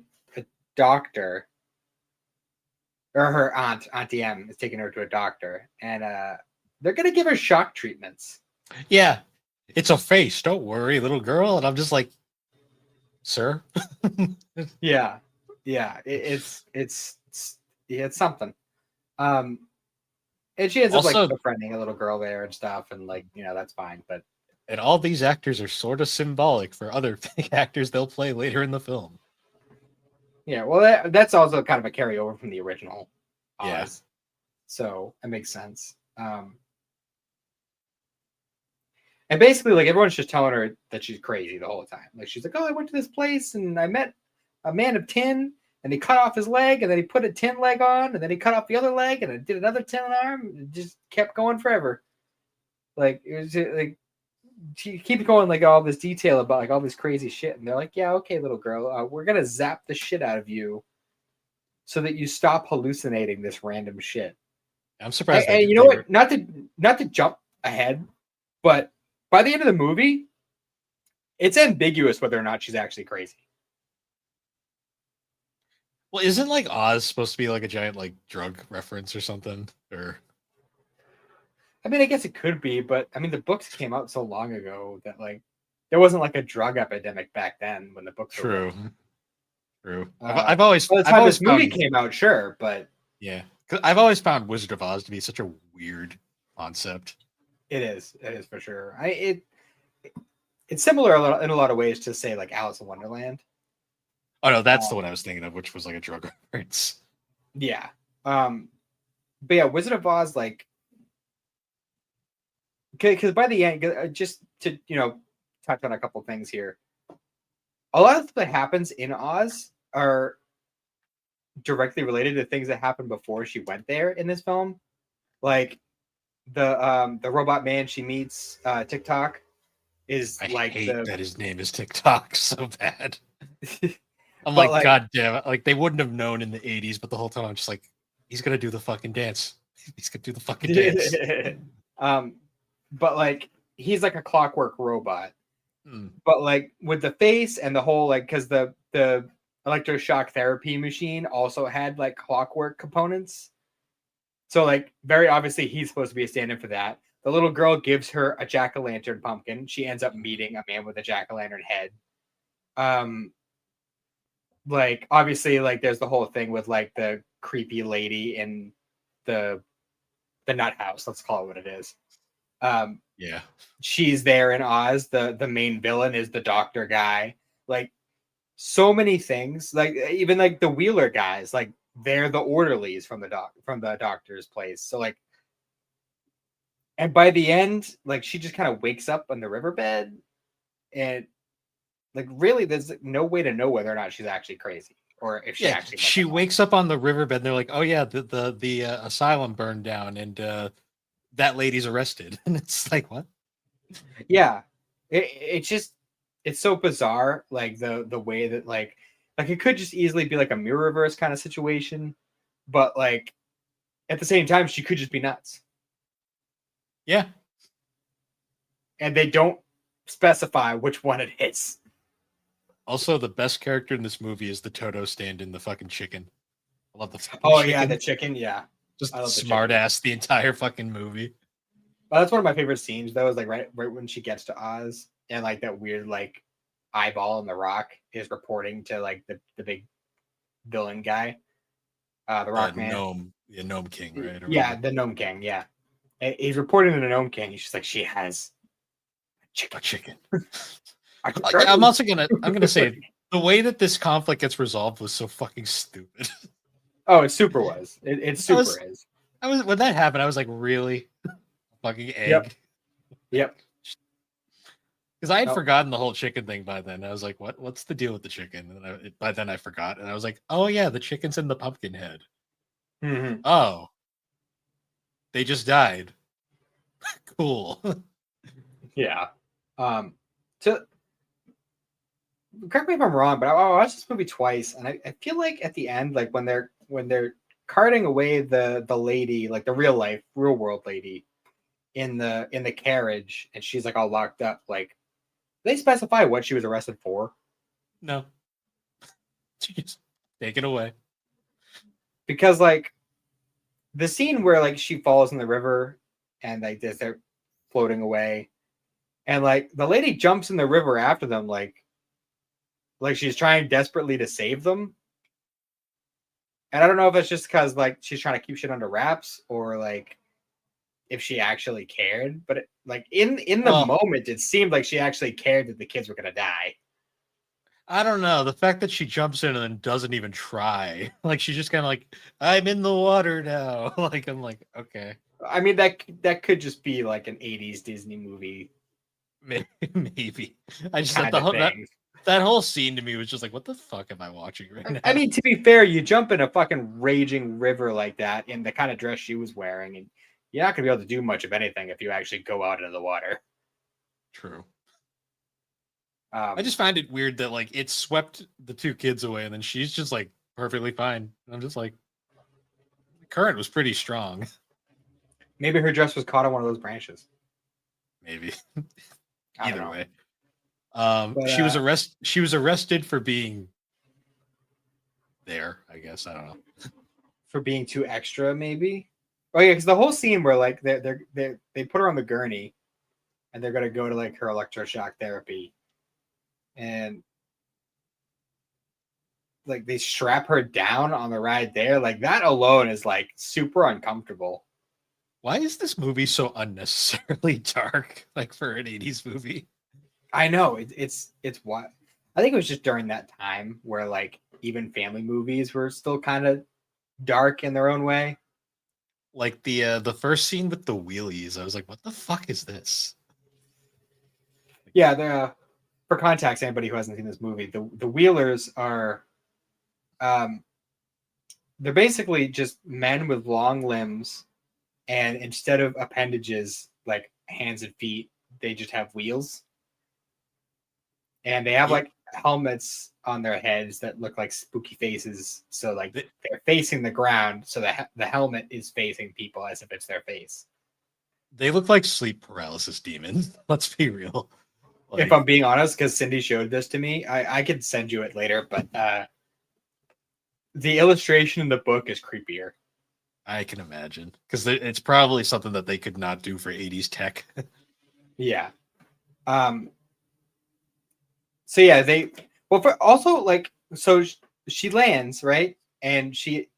doctor, or her Auntie M is taking her to a doctor, and they're gonna give her shock treatments. Yeah, it's a face. Don't worry, little girl. And I'm just like, sir. Yeah, it's something. And she ends up like befriending a little girl there and stuff, and like that's fine. But and all these actors are sort of symbolic for other big actors they'll play later in the film. Yeah, well, that's also kind of a carryover from the original Oz. Yeah. So it makes sense. And basically, like, everyone's just telling her that she's crazy the whole time. Like, she's like, "Oh, I went to this place and I met a man of tin, and he cut off his leg, and then he put a tin leg on, and then he cut off the other leg, and I did another tin arm." It just kept going forever. Like, it was just, like, she keeps going like all this detail about like all this crazy shit, and they're like, "Yeah, okay, little girl, we're gonna zap the shit out of you so that you stop hallucinating this random shit." I'm surprised. And you know what? Not to jump ahead, but by the end of the movie, it's ambiguous whether or not she's actually crazy. Well, isn't like Oz supposed to be like a giant like drug reference or something? Or I mean, I guess it could be, but I mean, the books came out so long ago that like there wasn't like a drug epidemic back then when the books were written. True. I've always by the time this movie came out, sure, but yeah, I've always found Wizard of Oz to be such a weird concept. It is for sure. It's similar in a lot of ways to say like Alice in Wonderland. Oh no, that's the one I was thinking of, which was like a drug reference. Yeah. But yeah, Wizard of Oz, like, because by the end, just to touch on a couple things here, a lot of stuff that happens in Oz are directly related to things that happened before she went there in this film. Like the robot man she meets, TikTok, is I hate that his name is TikTok so bad. I'm like, God damn it. Like, they wouldn't have known in the 80s, but the whole time I'm just like, he's gonna do the fucking dance. He's gonna do the fucking dance. But like, he's like a clockwork robot. But like with the face and the whole, like, because the electroshock therapy machine also had like clockwork components. So like, very obviously he's supposed to be a stand-in for that. The little girl gives her a jack-o'-lantern pumpkin. She ends up meeting a man with a jack-o'-lantern head. Like, obviously, like, there's the whole thing with like the creepy lady in the nut house. Let's call it what it is. Yeah, she's there in Oz. The main villain is the doctor guy. Like, so many things. Like, even like the Wheeler guys. Like, they're the orderlies from the doctor's place. So like, and by the end, like she just kind of wakes up on the riverbed, and like really, there's no way to know whether or not she's actually crazy or if she Yeah, actually she wakes up on the riverbed. And they're like, "Oh yeah, the asylum burned down, and that lady's arrested." And it's like, what? Yeah, it's just it's so bizarre. Like the way that like it could just easily be like a mirrorverse kind of situation, but like at the same time, she could just be nuts, Yeah. and they don't specify which one it is. Also, the best character in this movie is the Toto stand in the fucking chicken. I love the fucking Oh chicken. yeah, the chicken. Yeah, Just I love the smart chicken. ass the entire fucking movie. Well, that's one of my favorite scenes. Though is like right when she gets to Oz, and like that weird like eyeball in the rock is reporting to like the big villain guy, the Rock Man. Gnome King, right? Or Yeah, whatever. the Gnome King. Yeah, and he's reporting to the Gnome King. He's just like, she has A chicken. I can Yeah, tell I'm gonna say the way that this conflict gets resolved was so fucking stupid. Oh, it super was. It I super was is. I was when that happened, I was like, really? Fucking Yep. egg. Yep. Because I had Nope. forgotten the whole chicken thing by then. I was like, what's the deal with the chicken? And by then I forgot. And I was like, oh yeah, the chicken's in the pumpkin head. Mm-hmm. Oh, they just died. Cool. Yeah. So correct me if I'm wrong, but I watched this movie twice, and I feel like at the end, like when they're carting away the lady, like the real world lady, in the carriage, and she's like all locked up, like they specify what she was arrested for, No. Just take it away. because like the scene where like she falls in the river and like they're floating away, and like the lady jumps in the river after them, like she's trying desperately to save them. And I don't know if it's just because like she's trying to keep shit under wraps, or like if she actually cared. But like in the Well, moment, it seemed like she actually cared that the kids were gonna die. I don't know. The fact that she jumps in and then doesn't even try. Like she's just kind of like, I'm in the water now. Like I'm like, okay. I mean that could just be like an '80s Disney movie Maybe. I just thought kind of thing. that whole scene to me was just like, what the fuck am I watching right I now? mean, to be fair, you jump in a fucking raging river like that in the kind of dress she was wearing, and you're not gonna be able to do much of anything if you actually go out into the water. True. I Um, just find it weird that like it swept the two kids away and then she's just like perfectly fine. I'm just like, the current was pretty strong. Maybe her dress was caught on one of those branches. Maybe. I don't Either know. way. But She was arrested for being there, I guess. I don't know. for being too extra, maybe. Oh yeah, because the whole scene where like they put her on the gurney, and they're gonna go to like her electroshock therapy, and like they strap her down on the ride there. Like that alone is like super uncomfortable. Why is this movie so unnecessarily dark, like for an 80s movie? I know it's what I think it was just during that time where like even family movies were still kind of dark in their own way. Like the first scene with the wheelies, I was like, what the fuck is this? Yeah, the for context, anybody who hasn't seen this movie, the Wheelers are um they're basically just men with long limbs, and instead of appendages like hands and feet, they just have wheels, and they have Yeah, like helmets on their heads that look like spooky faces. So like they, they're facing the ground, so the helmet is facing people as if it's their face. they look like sleep paralysis demons. Let's be real. If Like, I'm being honest, because Cindy showed this to me, I could send you it later, but the illustration in the book is creepier. I can imagine because it's probably something that they could not do for 80s tech. Yeah. Um. So yeah, they well for also like so she lands right, and she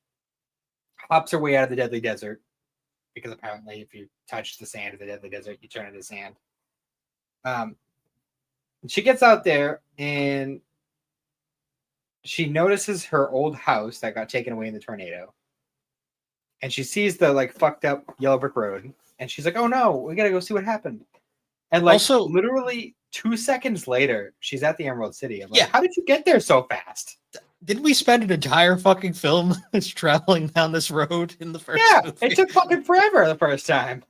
hops her way out of the deadly desert, because apparently if you touch the sand of the deadly desert, you turn into sand. Um. She gets out there, and she notices her old house that got taken away in the tornado, and she sees the like fucked up yellow brick road, and she's like, "Oh no, we gotta go see what happened." And like Also, literally 2 seconds later, she's at the Emerald City. I'm like, yeah, how did you get there so fast? didn't we spend an entire fucking film that's traveling down this road in the first Yeah, movie? it took fucking forever the first time.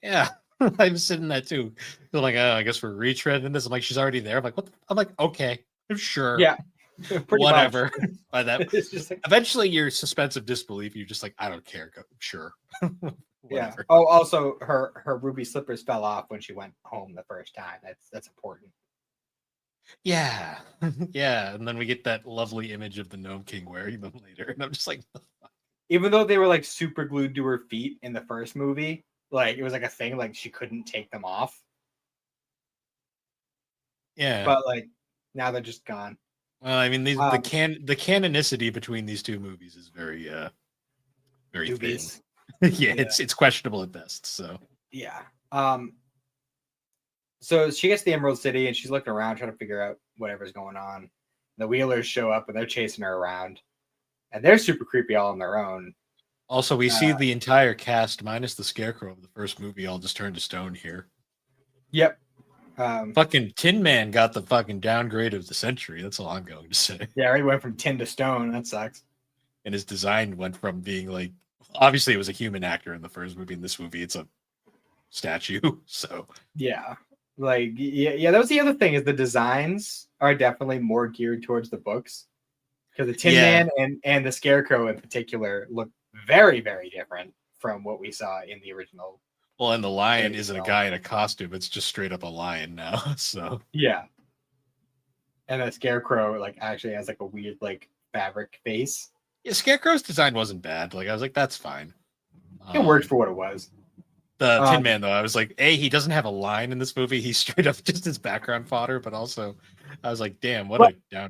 Yeah. I was sitting there too. They're like, oh, I guess we're retreading this. I'm like, she's already there. I'm like, what? I'm like, okay, sure. Yeah, pretty Whatever. much. By that, It's just like, eventually your suspense of disbelief, you're just like, I don't care. Go, sure. yeah. Whatever. Oh, also her ruby slippers fell off when she went home the first time. That's important. Yeah. Yeah. And then we get that lovely image of the Gnome King wearing them later. And I'm just like, Even though they were like super glued to her feet in the first movie, like it was like a thing, like she couldn't take them off. yeah. But like now they're just gone. Well, I mean, the canonicity between these two movies is very very thin. Dubious. Yeah, it's questionable at best. So Yeah. So she gets to the Emerald City and she's looking around trying to figure out whatever's going on. The Wheelers show up and they're chasing her around. And they're super creepy all on their own. also we see the entire cast minus the Scarecrow of the first movie all just turned to stone here. Yep. Fucking Tin Man got the fucking downgrade of the century. That's all I'm going to say. Yeah, he went from tin to stone. That sucks. And his design went from being like, obviously it was a human actor in the first movie. In this movie, it's a statue. So Yeah. Like, yeah, that was the other thing is the designs are definitely more geared towards the books. Because the Tin Man and the Scarecrow in particular look very, very different from what we saw in the original. well, and the lion isn't a guy in a costume; it's just straight up a lion now. So Yeah. And the Scarecrow like actually has like a weird like fabric face. yeah, Scarecrow's design wasn't bad. Like I was like, that's fine. It worked for what it was. The Tin Man though, I was like, he doesn't have a line in this movie. He's straight up just his background fodder. But also, I was like, damn, what a down.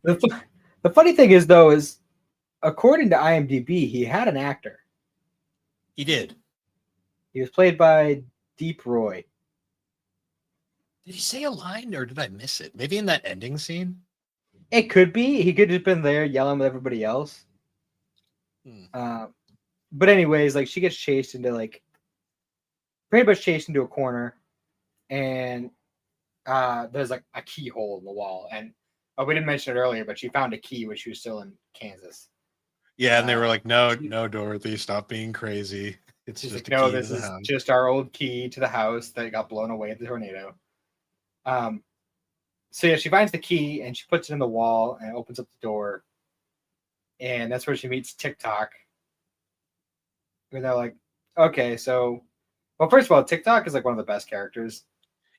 The funny thing is though is according to IMDb, he had an actor. He did. He was played by Deep Roy. Did he say a line or did I miss it? Maybe in that ending scene? It could be. He could have been there yelling with everybody else. But anyways, like she gets chased into like pretty much chased into a corner, and there's like a keyhole in the wall. And we didn't mention it earlier, but she found a key when she was still in Kansas. Yeah, and they were like, no, Dorothy, stop being crazy. It's She's just like, no, this is just our old key to the house that got blown away in the tornado. So yeah, she finds the key and she puts it in the wall and opens up the door. And that's where she meets TikTok. And they're like, okay, so well, first of all, TikTok is like one of the best characters.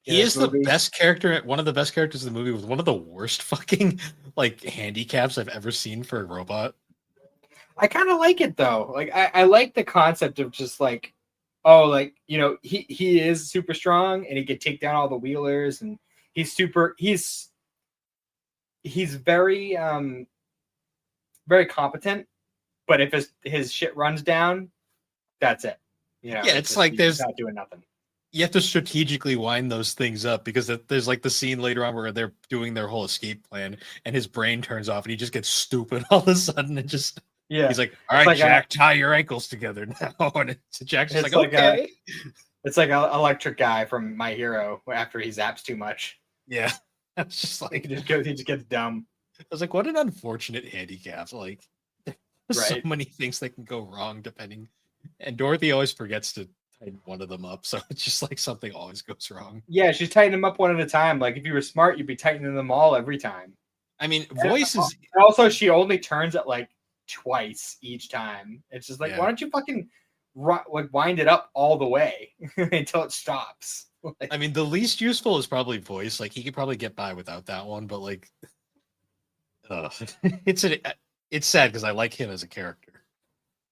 He is the best character, one of the best characters in the movie with one of the worst fucking like handicaps I've ever seen for a robot. I kind of like it though. Like I like the concept of just like, oh, like, you know, he is super strong and he could take down all the Wheelers and he's very very competent, but if his shit runs down, that's it. You know, yeah, it's like there's not doing nothing. You have to strategically wind those things up because there's like the scene later on where they're doing their whole escape plan and his brain turns off and he just gets stupid all of a sudden and just he's like, all right, like Jack, tie your ankles together now. And Jack's just like, okay. It's like an electric guy from My Hero after he zaps too much. Yeah. That's just like he just gets dumb. I was like, what an unfortunate handicap. Like there's so many things that can go wrong depending. And Dorothy always forgets to tighten one of them up. So it's just like something always goes wrong. Yeah, she's tightening them up one at a time. Like if you were smart, you'd be tightening them all every time. I mean, voice is also she only turns it like twice each time. It's just like, why don't you fucking like wind it up all the way until it stops? I mean, the least useful is probably voice. Like he could probably get by without that one, but like, it's sad because I like him as a character.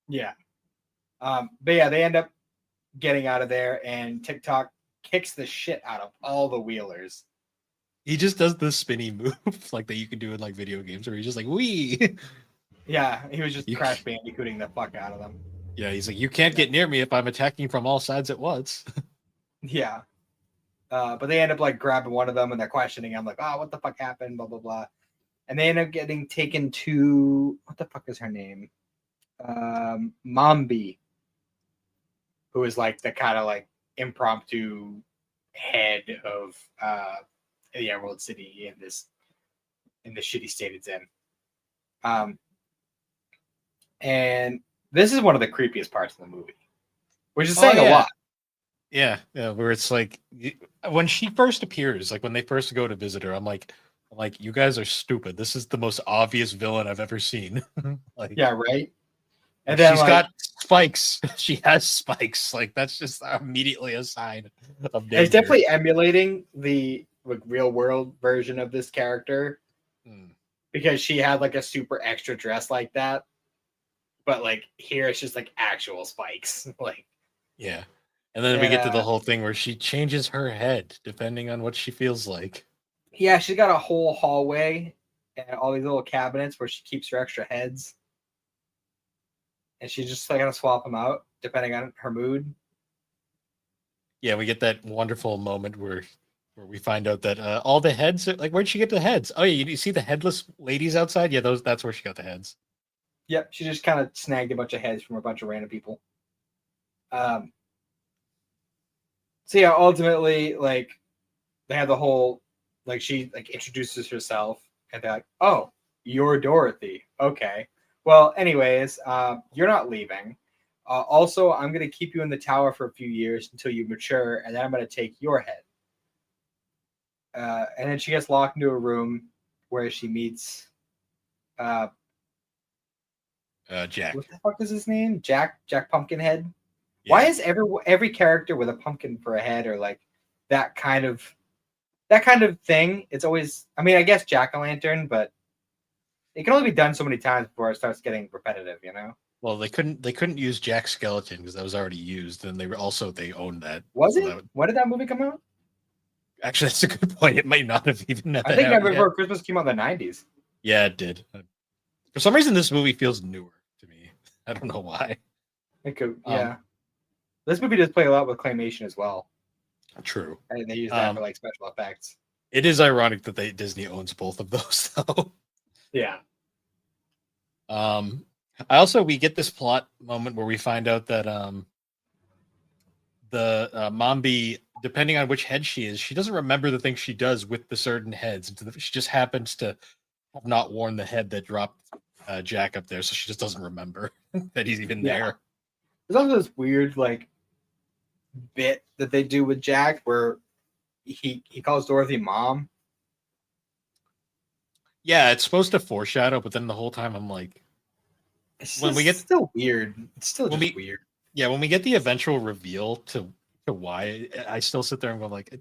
Yeah. But yeah, they end up getting out of there, and TikTok kicks the shit out of all the Wheelers. He just does the spinny move like that you can do in like video games, where he's just like, wee. Yeah, he was just Crash Bandicooting the fuck out of them. Yeah, he's like, you can't get near me if I'm attacking from all sides at once. Yeah. But they end up like grabbing one of them and they're questioning him, like, oh, what the fuck happened? Blah, blah, blah. and they end up getting taken to what the fuck is her name? Mombi, who is like the kind of like impromptu head of the Emerald City in the shitty state it's in. And this is one of the creepiest parts of the movie, which is saying a lot. Yeah, where it's like when she first appears, like when they first go to visit her, I'm like, you guys are stupid. This is the most obvious villain I've ever seen. Like, yeah, right. And then she's got spikes. She has spikes. Like that's just immediately a sign of danger. It's definitely emulating the like real world version of this character because she had like a super extra dress like that, but like here it's just like actual spikes. Like yeah. And then we get to the whole thing where she changes her head depending on what she feels like. Yeah, she's got a whole hallway and all these little cabinets where she keeps her extra heads. And she's just like, gotta swap them out depending on her mood. Yeah, we get that wonderful moment where we find out that all the heads, like, where'd she get the heads? Oh, yeah, you see the headless ladies outside? Yeah, that's where she got the heads. Yep, she just kind of snagged a bunch of heads from a bunch of random people. So yeah, ultimately, like they have the whole like she like introduces herself and they're like, "Oh, you're Dorothy. Okay. Well, anyways, you're not leaving. Also, I'm gonna keep you in the tower for a few years until you mature, and then I'm gonna take your head." And then she gets locked into a room where she meets Jack. What the fuck is his name? Jack Pumpkinhead. Yeah. Why is every character with a pumpkin for a head or like that kind of thing? It's always, I mean, I guess Jack-o'-lantern, but it can only be done so many times before it starts getting repetitive, you know? Well, they couldn't use Jack Skeleton because that was already used, and they owned that. Was it? When did that movie come out? Actually, that's a good point. It might not have even. I think Nightmare Before Christmas came out in the 90s. Yeah, it did. For some reason, this movie feels newer to me. I don't know why. It could, yeah. This movie does play a lot with claymation as well. True. And they use that for like special effects. It is ironic that Disney owns both of those, though. Yeah. We get this plot moment where we find out that the Mombi, depending on which head she is, she doesn't remember the things she does with the certain heads. She just happens to have not worn the head that dropped Jack up there, so she just doesn't remember that he's even there. There's also this weird like bit that they do with Jack where he calls Dorothy mom. Yeah, it's supposed to foreshadow, but then the whole time I'm like, it's still weird. It's still just weird. Yeah, when we get the eventual reveal to why, I still sit there and go like,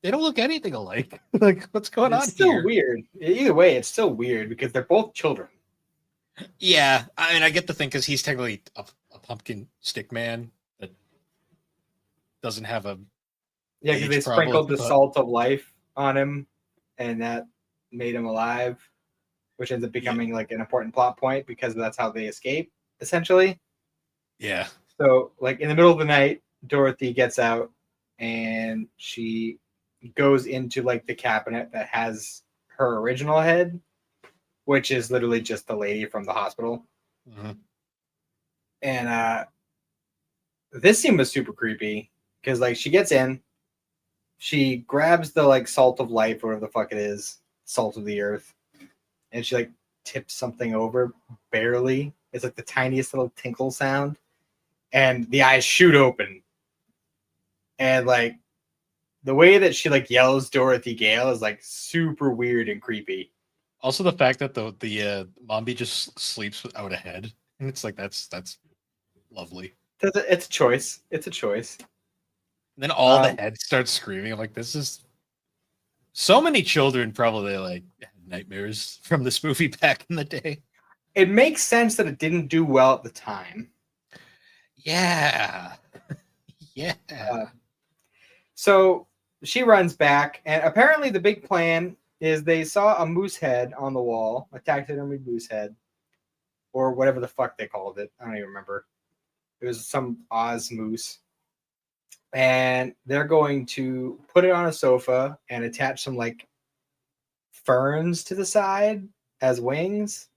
they don't look anything alike. Like, what's going on? It's still weird. Either way, it's still weird because they're both children. Yeah, I mean, I get the thing because he's technically a pumpkin stick man that doesn't have a because they sprinkled the salt of life on him, and that made him alive, which ends up becoming like an important plot point because that's how they escape, essentially. Yeah. So, like in the middle of the night, Dorothy gets out and she goes into like the cabinet that has her original head, which is literally just the lady from the hospital. Mm-hmm. And this scene was super creepy because like she gets in, she grabs the like salt of life, whatever the fuck it is, salt of the earth, and she like tips something over barely. It's like the tiniest little tinkle sound, and the eyes shoot open. And like the way that she like yells Dorothy Gale is like super weird and creepy. Also, the fact that the Mombi just sleeps without a head, and it's like that's lovely. It's a choice. It's a choice. And then all the heads start screaming. I'm like, this is so many children probably like had nightmares from this movie back in the day. It makes sense that it didn't do well at the time. Yeah. Yeah. So she runs back, and apparently the big plan is they saw a moose head on the wall, a taxidermy moose head, or whatever the fuck they called it. I don't even remember. It was some Oz moose. And they're going to put it on a sofa and attach some like ferns to the side as wings,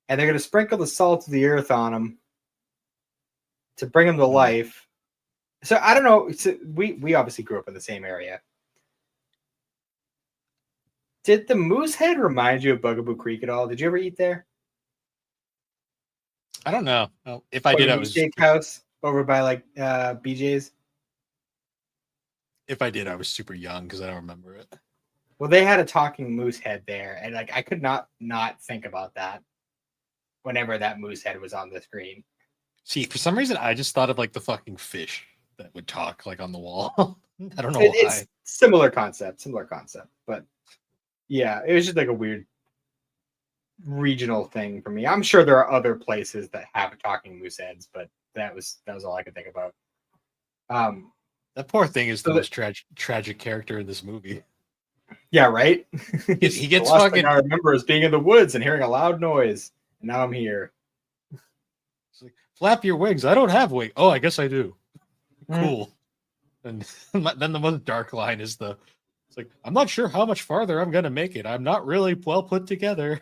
and they're going to sprinkle the salt of the earth on them to bring them to life. So I don't know. So we obviously grew up in the same area. Did the moose head remind you of Bugaboo Creek at all? Did you ever eat there? I don't know. Well, if I did, I was Steakhouse over by like BJ's. If I did, I was super young because I don't remember it. Well, they had a talking moose head there, and like I could not think about that whenever that moose head was on the screen. See, for some reason, I just thought of like the fucking fish that would talk like on the wall. I don't know why. It's similar concept, but yeah, it was just like a weird regional thing for me. I'm sure there are other places that have talking moose heads, but that was all I could think about. That poor thing is the most tragic character in this movie. Yeah, right. He gets the last fucking. thing I remember is being in the woods and hearing a loud noise, and now I'm here. It's like, flap your wings. I don't have wings. Oh, I guess I do. Cool. And then the most dark line is it's like, I'm not sure how much farther I'm gonna make it. I'm not really well put together.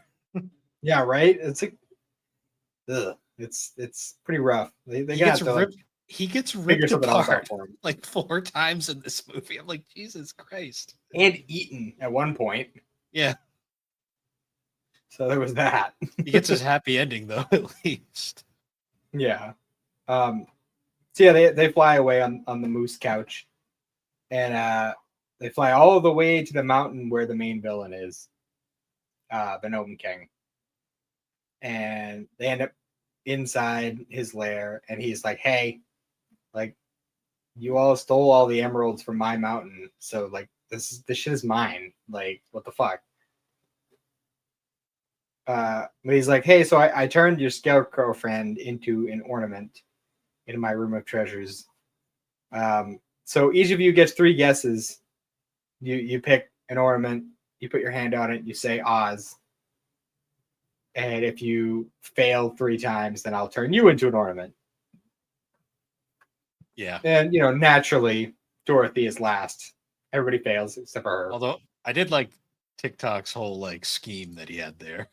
Yeah, right. It's like, ugh. It's pretty rough. He gets ripped apart like 4 times in this movie. I'm like, Jesus Christ. And eaten at one point. Yeah. So there was that. He gets his happy ending though, at least. Yeah. So yeah, they fly away on the moose couch, and they fly all the way to the mountain where the main villain is, the Gnome King, and they end up inside his lair, and he's like, "Hey, like, you all stole all the emeralds from my mountain, so like this shit is mine. Like, what the fuck?" But he's like, "Hey, so I turned your scarecrow friend into an ornament in my room of treasures. So each of you gets 3 guesses. You pick an ornament, you put your hand on it, you say Oz. And if you fail 3 times, then I'll turn you into an ornament." Yeah. And naturally, Dorothy is last. Everybody fails except for her. Although I did like TikTok's whole like scheme that he had there.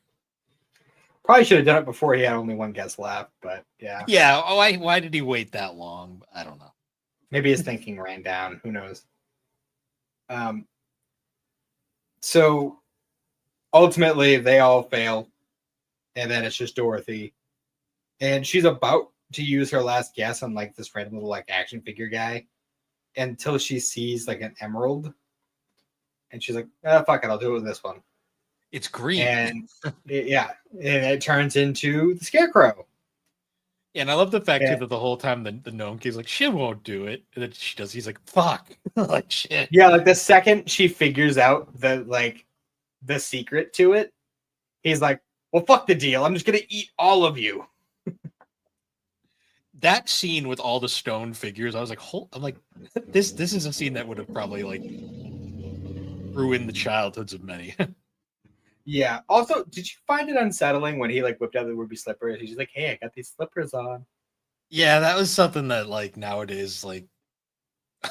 Probably should have done it before he had only 1 guess left, but yeah. Yeah. Oh, why did he wait that long? I don't know. Maybe his thinking ran down. Who knows? So ultimately, they all fail, and then it's just Dorothy, and she's about to use her last guess on like this random little like action figure guy, until she sees like an emerald, and she's like, "Oh, fuck it, I'll do it with this one." It's green. And it turns into the Scarecrow. Yeah, and I love the fact too that the whole time the gnome kid's like, she won't do it. And then she does, he's like, fuck. Like shit. Yeah, like the second she figures out the secret to it, he's like, well, fuck the deal. I'm just gonna eat all of you. That scene with all the stone figures, I was like, I'm like, this is a scene that would have probably like ruined the childhoods of many. Yeah. Also, did you find it unsettling when he like whipped out the ruby slippers? He's like, "Hey, I got these slippers on." Yeah, that was something that like nowadays, like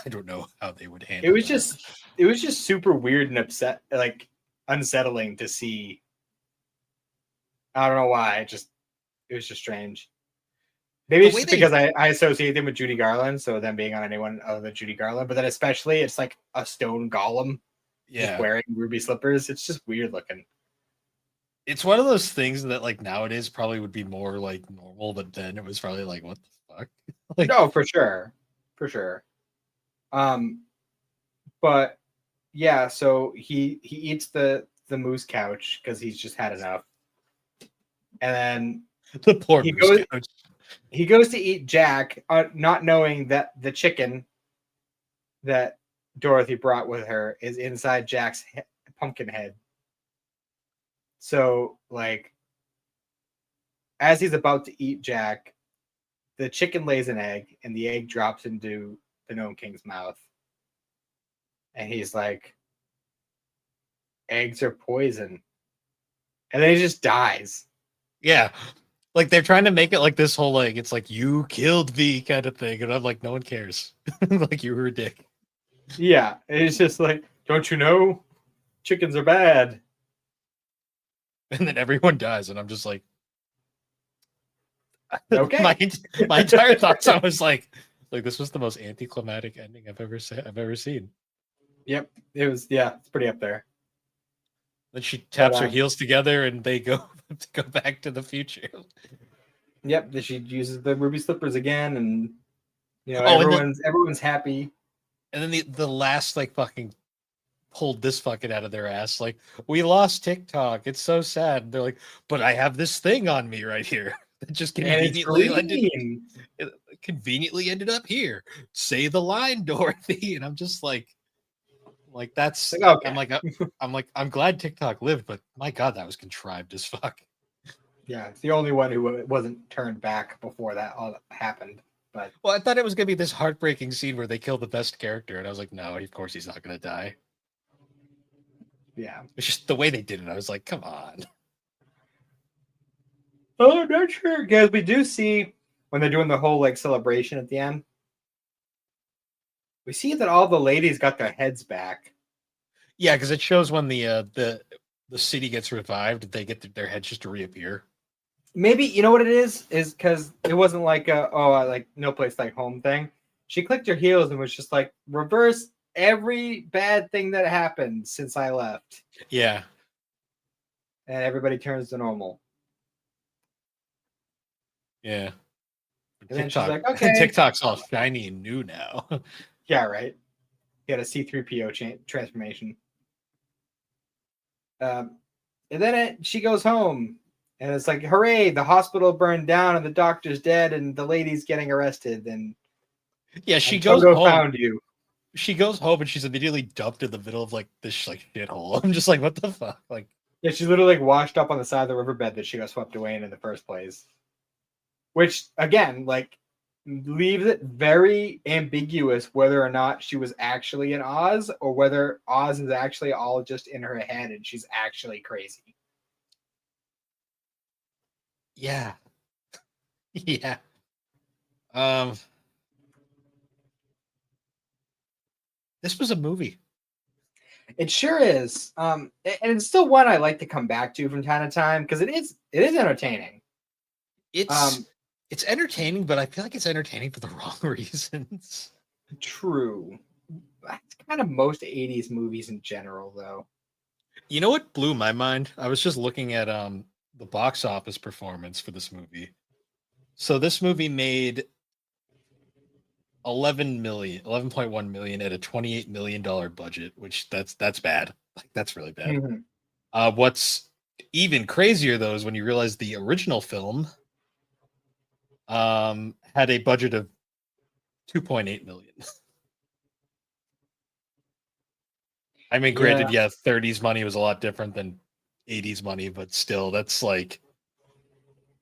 I don't know how they would handle. It was just super weird and unsettling to see. I don't know why. It was just strange. Maybe it's just because I associate them with Judy Garland, so them being on anyone other than Judy Garland. But then especially, it's like a stone golem, just wearing ruby slippers. It's just weird looking. It's one of those things that like nowadays probably would be more like normal, but then it was probably like, what the fuck? Like, no, for sure. But yeah, so he eats the moose couch because he's just had enough, and then the poor moose couch. He goes to eat Jack, not knowing that the chicken that Dorothy brought with her is inside Jack's pumpkin head. So, like, as he's about to eat Jack, the chicken lays an egg, and the egg drops into the Gnome King's mouth. And he's like, eggs are poison. And then he just dies. Yeah. Like, they're trying to make it like this whole, like, it's like, you killed me kind of thing. And I'm like, no one cares. Like, you were a dick. Yeah. It's just like, don't you know? Chickens are bad. and then everyone dies, and I'm just like, Okay. my entire thoughts, I was like this was the most anticlimactic ending I've ever seen. Yep. It was, yeah, it's pretty up there. Then she taps But, her heels together, and they go to go back to the future. yep. She uses the ruby slippers again, and Oh, everyone's happy. and then the last like fucking pulled this fucking out of their ass. Like, we lost TikTok. It's so sad. And they're like, but I have this thing on me right here that just And it's conveniently ended up here. Say the line, Dorothy. And I'm just like that's like, okay. I'm glad TikTok lived, but my God, that was contrived as fuck. Yeah, it's the only one who wasn't turned back before that all happened. But well, I thought it was gonna be this heartbreaking scene where they kill the best character, and I was like, no, of course he's not gonna die. Yeah, it's just the way they did it. I was like, come on. Oh, not sure, because we do see when they're doing the whole like celebration at the end, we see that all the ladies got their heads back. Yeah, because it shows when the city gets revived, they get their heads just to reappear. Maybe you know what it is because it wasn't like like no place like home thing. She clicked her heels and was just like, reverse every bad thing that happened since I left. Yeah. And everybody turns to normal. Yeah. And then she's like, okay. TikTok's all shiny and new now. Yeah, right. He had a C-3PO transformation. And then she goes home. And it's like, hooray, the hospital burned down and the doctor's dead and the lady's getting arrested. And yeah, she goes home. Found you. She goes home and she's immediately dumped in the middle of like this like shithole. I'm just like, what the fuck? Like, yeah, she's literally like washed up on the side of the riverbed that she got swept away in the first place. Which again, like, leaves it very ambiguous whether or not she was actually in Oz or whether Oz is actually all just in her head and she's actually crazy. Yeah. Yeah. This was a movie. It sure is. And it's still one I like to come back to from time to time because it is entertaining. It's entertaining, but I feel like it's entertaining for the wrong reasons. True. That's kind of most 80s movies in general, though. You know what blew my mind? I was just looking at the box office performance for this movie. So this movie made 11.1 million at a $28 million budget, which that's bad. Like, that's really bad. Mm-hmm. What's even crazier though is when you realize the original film had a budget of 2.8 million. I mean, granted, yeah, 30s money was a lot different than 80s money, but still, that's like,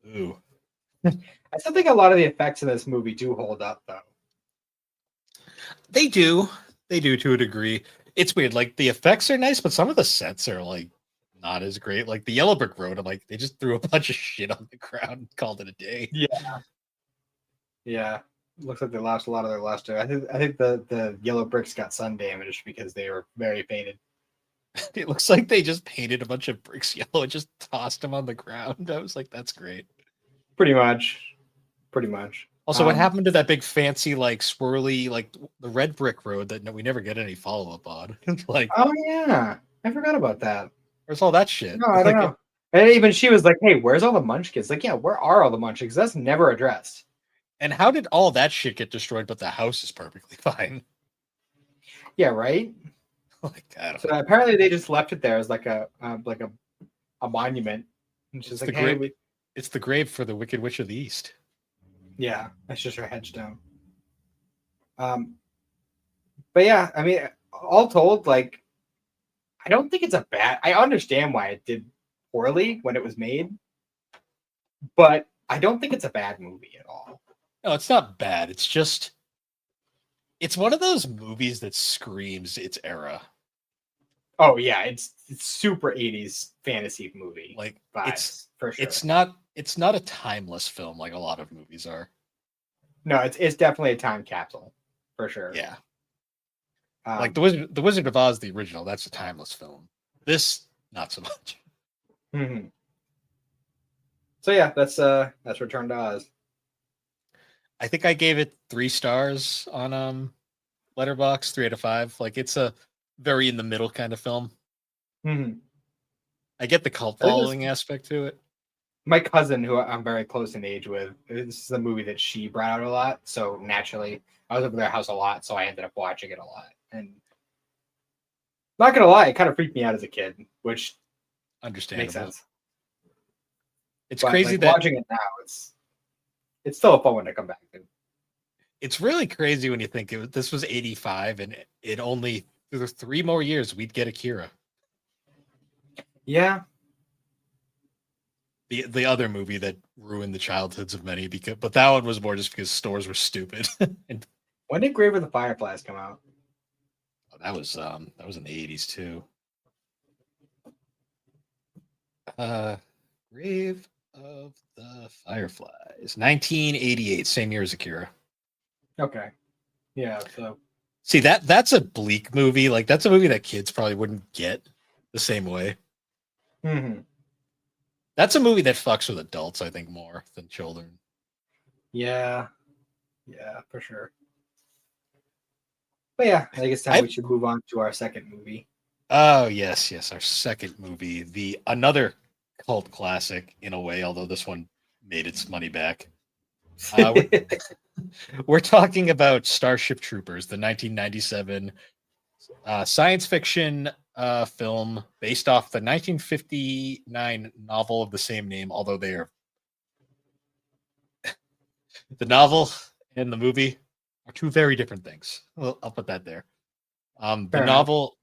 ooh. I still think a lot of the effects in this movie do hold up, though. They do to a degree. It's weird. Like, the effects are nice, but some of the sets are like not as great. Like the Yellow Brick Road, I'm like, they just threw a bunch of shit on the ground and called it a day. Yeah. Looks like they lost a lot of their luster. I think the yellow bricks got sun damage because they were very faded. It looks like they just painted a bunch of bricks yellow and just tossed them on the ground. I was like, that's great. Pretty much. Also, what happened to that big fancy, like swirly, like the red brick road that we never get any follow up on? Like, oh yeah, I forgot about that. Where's all that shit? No, I don't know. And even she was like, "Hey, where's all the Munchkins?" Like, yeah, where are all the Munchkins? That's never addressed. And how did all that shit get destroyed, but the house is perfectly fine? Yeah, right. Like, so apparently they just left it there as like a monument. It's just like, hey, it's the grave for the Wicked Witch of the East. Yeah, that's just her headstone. But yeah, I mean, all told, like, I don't think it's a bad. I understand why it did poorly when it was made, but I don't think it's a bad movie at all. No, it's not bad. It's just, it's one of those movies that screams its era. Oh yeah, it's super 80s fantasy movie. Like, vibes, it's for sure. It's not a timeless film like a lot of movies are. No, it's definitely a time capsule for sure. Yeah. Like the Wizard of Oz, the original, that's a timeless film. This, not so much. Mhm. So yeah, that's Return to Oz. I think I gave it 3 stars on Letterbox, 3 out of 5. Like it's a very in the middle kind of film. Mhm. I get the cult I think this following aspect to it. my cousin, who I'm very close in age with. This is a movie that she brought out a lot, so naturally, I was over their house a lot, so I ended up watching it a lot. And not gonna lie, it kind of freaked me out as a kid, which makes Understandable. sense. It's But crazy like that watching it now, it's still a fun one to come back to. it's really crazy when you think this was 85 and it only through 3 more years we'd get Akira. Yeah, The other movie that ruined the childhoods of many but that one was more just because stores were stupid. And when did Grave of the Fireflies come out? that was in the 80s too. Grave of the Fireflies, 1988, same year as Akira. Okay, yeah. So See that's a bleak movie. Like that's a movie that kids probably wouldn't get the same way. mhm. That's a movie that fucks with adults, I think, more than children. Yeah, yeah, for sure. But yeah, I guess time we I should move on to our second movie. Oh yes, our second movie, the another cult classic in a way, although this one made its money back. We're we're talking about Starship Troopers, the 1997 science fiction film based off the 1959 novel of the same name, although they are the novel and the movie are two very different things. Well, I'll put that there. The Fair enough. novel,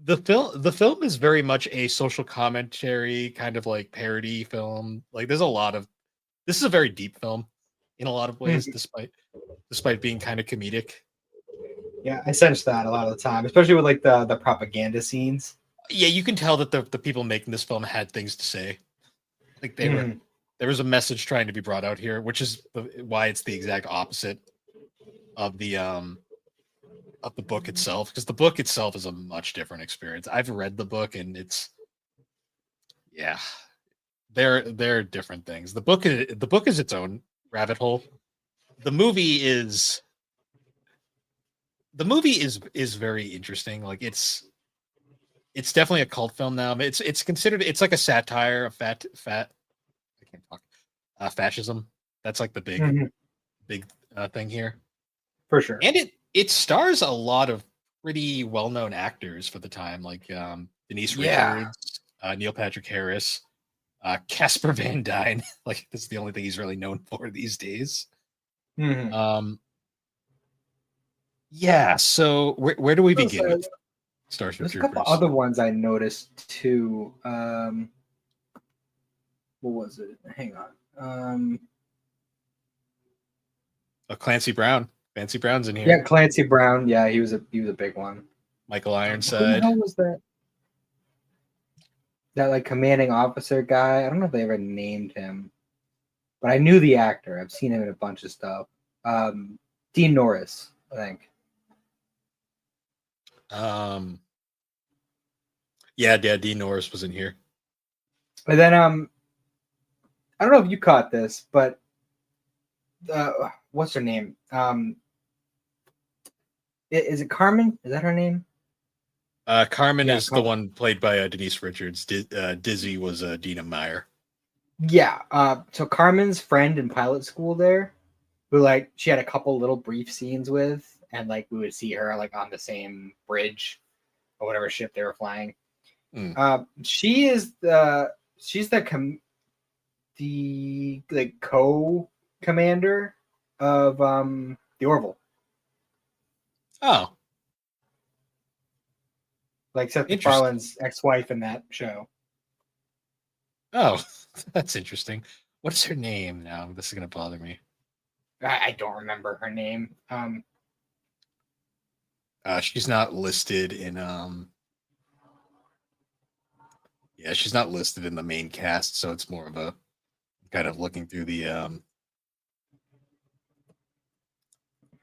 the film is very much a social commentary, kind of like parody film. Like there's a lot of this is a very deep film in a lot of ways, Mhm. despite being kind of comedic. Yeah, I sense that a lot of the time, especially with like the propaganda scenes. Yeah, you can tell that the people making this film had things to say. Like Mhm. there was a message trying to be brought out here, which is why it's the exact opposite of the book itself, because the book itself is a much different experience. I've read the book and it's yeah, they're different things. The book is its own rabbit hole. The movie is the movie is very interesting. Like it's definitely a cult film now. It's considered it's like a satire of fat I can't talk fascism. That's like the Mhm. big thing here. For sure. And it stars a lot of pretty well-known actors for the time, like Denise Yeah. Richards, Neil Patrick Harris, Casper Van Dyne. Like that's the only thing he's really known for these days. Mhm. Um, yeah. So where do we So begin with Starship there's a couple Troopers? other ones I noticed too. What was it? Hang on. Clancy Brown. Clancy Brown's in Yeah, here. Clancy Brown. Yeah, he was a big one. Michael Who the Ironside. hell was that? That like commanding officer guy. I don't know if they ever named him, but I knew the actor. I've seen him in a bunch of stuff. Dean Norris, I think. Um, yeah, Dean Norris was in here. And then I don't know if you caught this, but what's her name? Is it Carmen? Is that her name? Carmen Yeah, is the one played by Denise Richards. Dizzy was Dina Meyer. yeah. So Carmen's friend in pilot school there, who like she had a couple little brief scenes with, and like we would see her like on the same bridge or whatever ship they were flying. Mm. She's the like co-commander of the Orville, Oh, like Seth interesting. MacFarlane's ex-wife in that show. Oh, that's interesting. What is her name now? This is gonna bother me. I don't remember her name. She's not listed in yeah, she's not listed in the main cast, so it's more of a kind of looking through the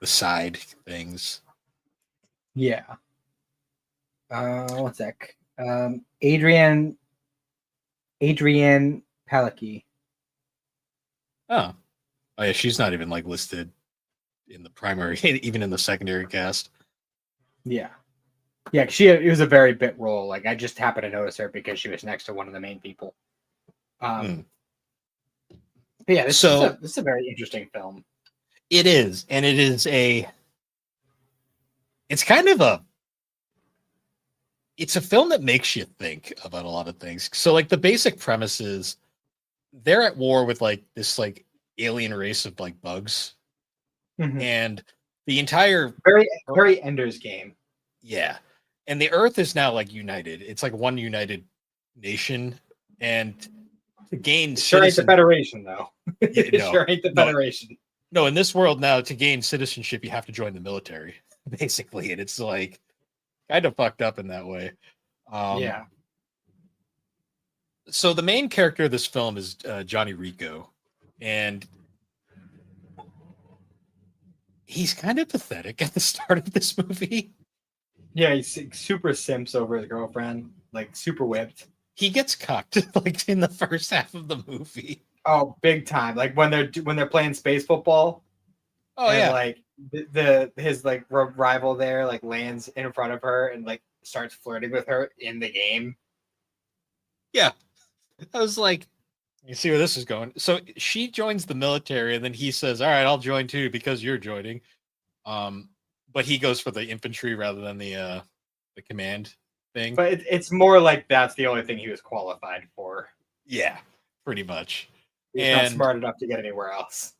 side things. Yeah. One sec. Adrienne Adrienne Palicki. Oh, oh yeah, she's not even like listed in the primary, even in the secondary cast. Yeah. Yeah, it was a very bit role. Like I just happened to notice her because she was next to one of the main people. But yeah, this is a very interesting film. It is, and it's kind of it's a film that makes you think about a lot of things. So like the basic premise is they're at war with like this like alien race of like bugs, and the entire very Ender's Game. Yeah, and the Earth is now like united. It's like one united nation, and to gain sure ain't the Federation though. It sure ain't the Federation. No, in this world now, to gain citizenship, you have to join the military, basically, and it's like kind of fucked up in that way. Yeah. So the main character of this film is Johnny Rico, and he's kind of pathetic at the start of this movie. Yeah, he's super simps over his girlfriend, like super whipped. He gets cucked like in the first half of the movie. Oh, big time! Like when they're playing space football. Oh and, yeah, like his like rival there like lands in front of her and like starts flirting with her in the game. Yeah, I was like, you see where this is going. So she joins the military, and then he says, "All right, I'll join too because you're joining." But he goes for the infantry rather than the command thing. But it's more like that's the only thing he was qualified for. Yeah, pretty much. He's not smart enough to get anywhere else.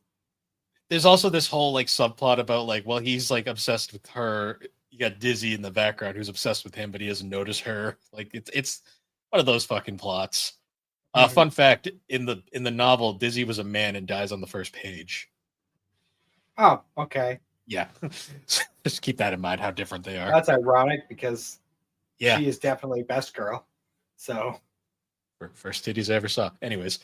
There's also this whole like subplot about like, well, he's like obsessed with her. You got Dizzy in the background who's obsessed with him, but he doesn't notice her. Like it's one of those fucking plots. Fun fact: in the novel, Dizzy was a man and dies on the first page. Oh, okay. Yeah, just keep that in mind. How different they are. That's ironic because she is definitely best girl. So first titties I ever saw. Anyways,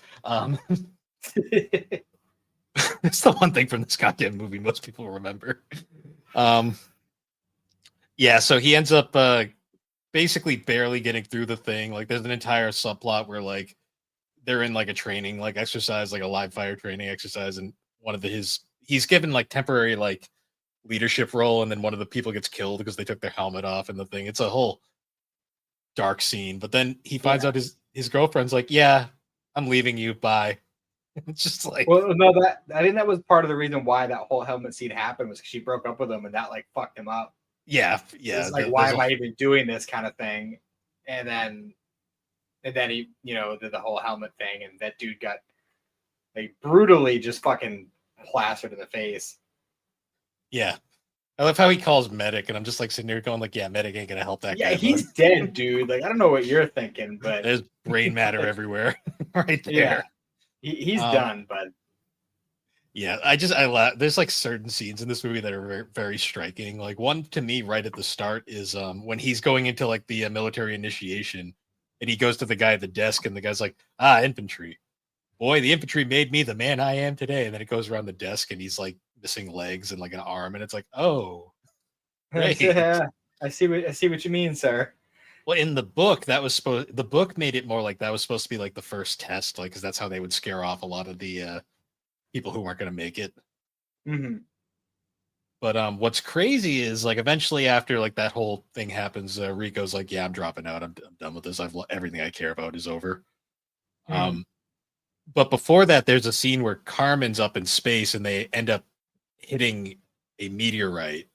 it's the one thing from this goddamn movie most people remember. Yeah, so he ends up basically barely getting through the thing. Like there's an entire subplot where like they're in like a training like exercise, like a live fire training exercise, and one of he's given like temporary like leadership role, and then one of the people gets killed because they took their helmet off and the thing. It's a whole dark scene, but then he finds out his girlfriend's like, "Yeah, I'm leaving you. Bye." It's just like, well, no, I think that was part of the reason why that whole helmet scene happened was she broke up with him and that like fucked him up. Yeah. It's like, why am I even doing this kind of thing? And then he, did the whole helmet thing, and that dude got like brutally just fucking plastered in the face. Yeah. I love how he calls medic, and I'm just like sitting there going like, yeah, medic ain't gonna help that guy. Yeah, he's dead, dude. Like, I don't know what you're thinking, but there's brain matter everywhere right there. Yeah. He's done, but yeah, I there's like certain scenes in this movie that are very, very striking. Like one to me right at the start is when he's going into like the military initiation, and he goes to the guy at the desk, and the guy's like, infantry. Boy, the infantry made me the man I am today. And then it goes around the desk, and he's like missing legs and like an arm, and it's like, oh, great. Yeah, I see what you mean, sir. Well, in the book, the book made it more like that was supposed to be like the first test, like because that's how they would scare off a lot of the people who weren't going to make it. Mm-hmm. But what's crazy is like eventually after like that whole thing happens, Rico's like, yeah, I'm dropping out. I'm done with this. Everything I care about is over. Mm-hmm. But before that, there's a scene where Carmen's up in space, and they end up hitting a meteorite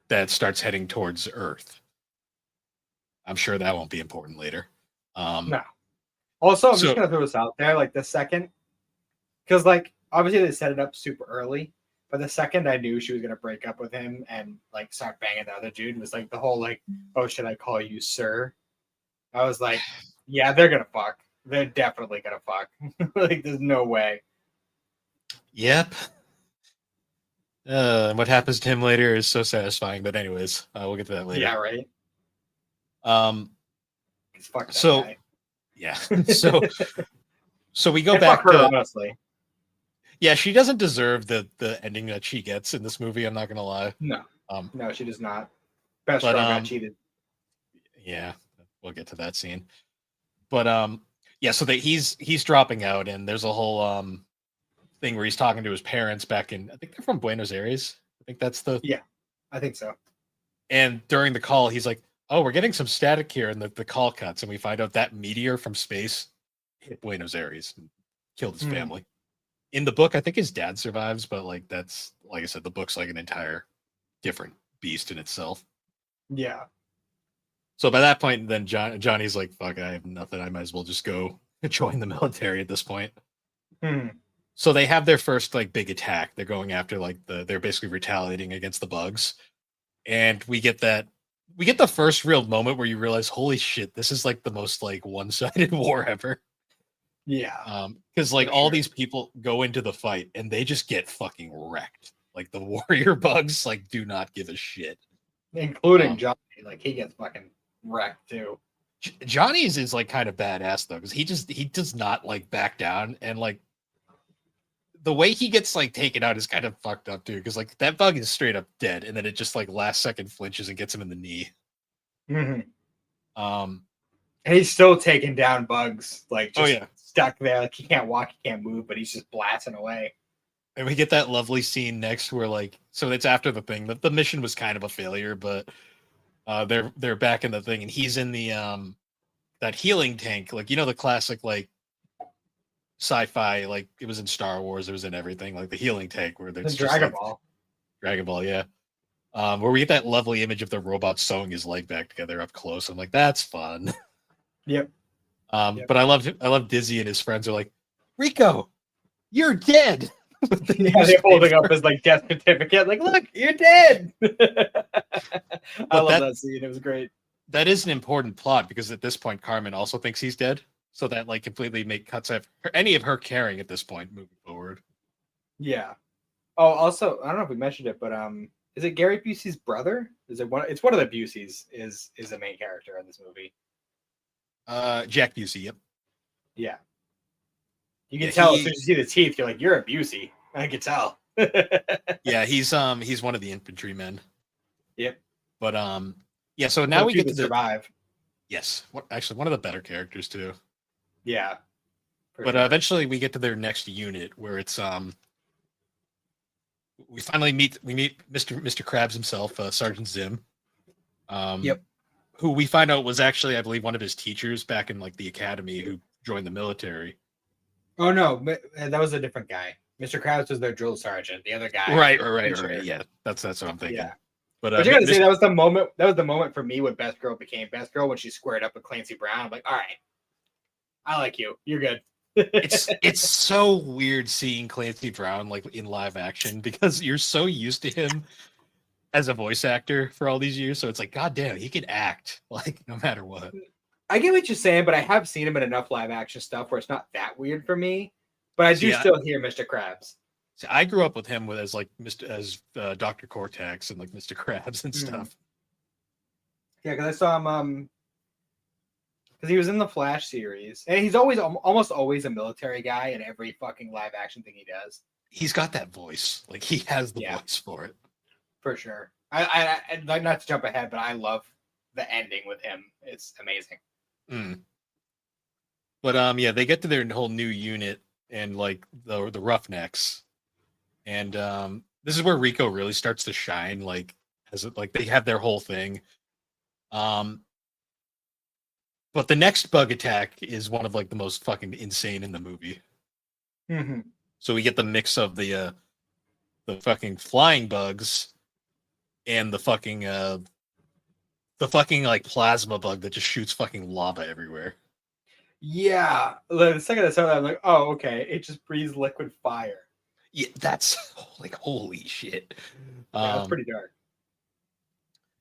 that starts heading towards Earth. I'm sure that won't be important later. No. Also, I'm just gonna throw this out there, like the second, because like obviously they set it up super early, but the second I knew she was gonna break up with him and like start banging the other dude, was like the whole like, oh, should I call you sir? I was like, yeah, they're gonna fuck. They're definitely gonna fuck. Like, there's no way. Yep. What happens to him later is so satisfying. But anyways, we'll get to that later. Yeah, right. Fuck that guy. Yeah. So we go back fuck her, to honestly. Yeah, she doesn't deserve the ending that she gets in this movie. I'm not gonna lie. No. No, she does not. Best friend got cheated. Yeah, we'll get to that scene. But Yeah, so that he's dropping out, and there's a whole thing where he's talking to his parents back in, I think they're from Buenos Aires. I think that's the Yeah, I think so. And during the call, he's like, "Oh, we're getting some static here," and the call cuts, and we find out that meteor from space hit Buenos Aires and killed his Hmm. family. In the book, I think his dad survives, but like that's like I said, the book's like an entire different beast in itself. Yeah. So by that point, then Johnny's like, "Fuck, I have nothing. I might as well just go join the military at this point." Hmm. So they have their first like big attack. They're going after they're basically retaliating against the bugs, and we get the first real moment where you realize, holy shit, this is like the most like one-sided war ever. Yeah. Because like For all sure. these people go into the fight and they just get fucking wrecked. Like the warrior bugs like do not give a shit. Including Um, Johnny. Like, he gets fucking wrecked, too. Johnny's is like kind of badass though, because he does not like back down, and like the way he gets like taken out is kind of fucked up too, because like that bug is straight up dead, and then it just like last second flinches and gets him in the knee. Hmm. Um, And he's still taking down bugs, like, oh just yeah, stuck there. Like, he can't walk, he can't move, but he's just blasting away. and we get that lovely scene next where like, so it's after the thing. The mission was kind of a failure, but they're back in the thing, and he's in the that healing tank, like the classic like sci-fi, like it was in Star Wars, it was in everything, like the healing tank where The it's just Dragon like Ball. Dragon Ball, yeah. Where we get that lovely image of the robot sewing his leg back together up close. I'm like, that's fun. Yep. Yep. But I love Dizzy and his friends are like, Rico, you're dead. With the Yeah, they're holding newspaper. up his like death certificate. Like, look, you're dead. I But love that scene. It was great. that is an important plot because at this point Carmen also thinks he's dead. So that like completely cuts off any of her caring at this point moving forward. Yeah. Oh, also, I don't know if we mentioned it, but is it Gary Busey's brother? Is it one? It's one of the Buseys. Is the main character in this movie? Jack Busey, yep. Yeah. You can Yeah, tell as soon as you see the teeth, you're like, you're a Busey. I can tell. yeah, he's one of the infantrymen. Yep. But yeah, so now we get to the survive. yes, actually one of the better characters too. Yeah. But Sure. eventually we get to their next unit where it's we finally meet Mr. Krabs himself, Sergeant Zim. Yep. Who we find out was actually, I believe, one of his teachers back in like the academy who joined the military. Oh no, that was a different guy. Mr. Krabs was their drill sergeant. The other guy. Right. Yeah, that's what I'm thinking. Yeah. But But you gotta say that was the moment. That was the moment for me when Best Girl became Best Girl when she squared up with Clancy Brown. I'm like, all right, I like you. You're good. it's so weird seeing Clancy Brown like in live action because you're so used to him as a voice actor for all these years. So it's like, God damn, he can act like no matter what. I get what you're saying, but I have seen him in enough live action stuff where it's not that weird for me. But I do Yeah. still hear Mr. Krabs. So I grew up with him as like Dr. Cortex and like Mr. Krabs and stuff. Yeah, because I saw him because he was in the Flash series, and he's almost always a military guy in every fucking live action thing he does. He's got that voice. Like he has the Yeah. voice for it. For sure. I like, not to jump ahead, but I love the ending with him. It's amazing. But yeah, they get to their whole new unit and like the Roughnecks, and this is where Rico really starts to shine. Like as it, like they have their whole thing. But the next bug attack is one of like the most fucking insane in the movie. Mm-hmm. So we get the mix of the fucking flying bugs and the fucking like plasma bug that just shoots fucking lava everywhere. Yeah. The second I saw that, I'm like, oh, okay. It just breathes liquid fire. Yeah, that's like holy shit. Yeah, that's pretty dark.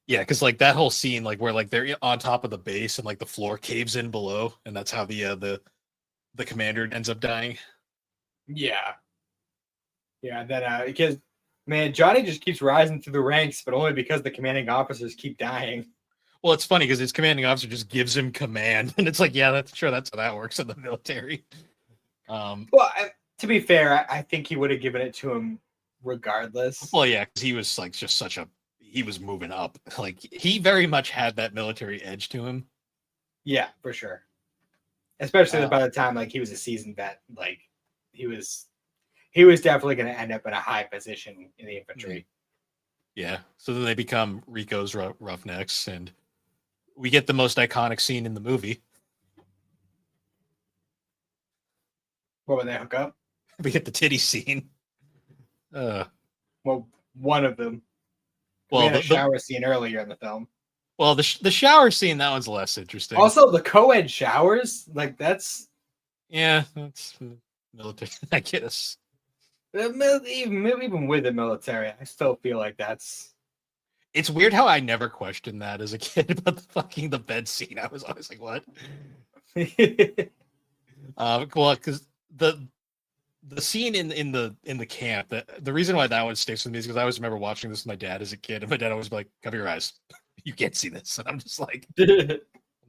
Yeah, because like that whole scene, like where like they're on top of the base and like the floor caves in below, and that's how the commander ends up dying. Yeah. Yeah. Then because man, Johnny just keeps rising through the ranks, but only because the commanding officers keep dying. Well, it's funny because his commanding officer just gives him command, and it's like, yeah, that's sure that's how that works in the military. Well, to be fair, I think he would have given it to him regardless. Well, yeah, because he was like just he was moving up. Like he very much had that military edge to him. Yeah, for sure. especially by the time like he was a seasoned vet. Like he was definitely going to end up in a high position in the infantry. Yeah. So then they become Rico's Roughnecks, and we get the most iconic scene in the movie. What would they hook up? We get the titty scene. Well, one of them. Well, we had a shower scene earlier in the film. Well, the shower scene, that one's less interesting. Also, the co-ed showers, like that's military, I guess. Even with the military, I still feel like that's. It's weird how I never questioned that as a kid about the bed scene. I was always like, "What?" Well, because the scene in the camp, the reason why that one sticks with me is because I always remember watching this with my dad as a kid, and my dad always be like, "Cover your eyes, you can't see this," and I'm just like, "No,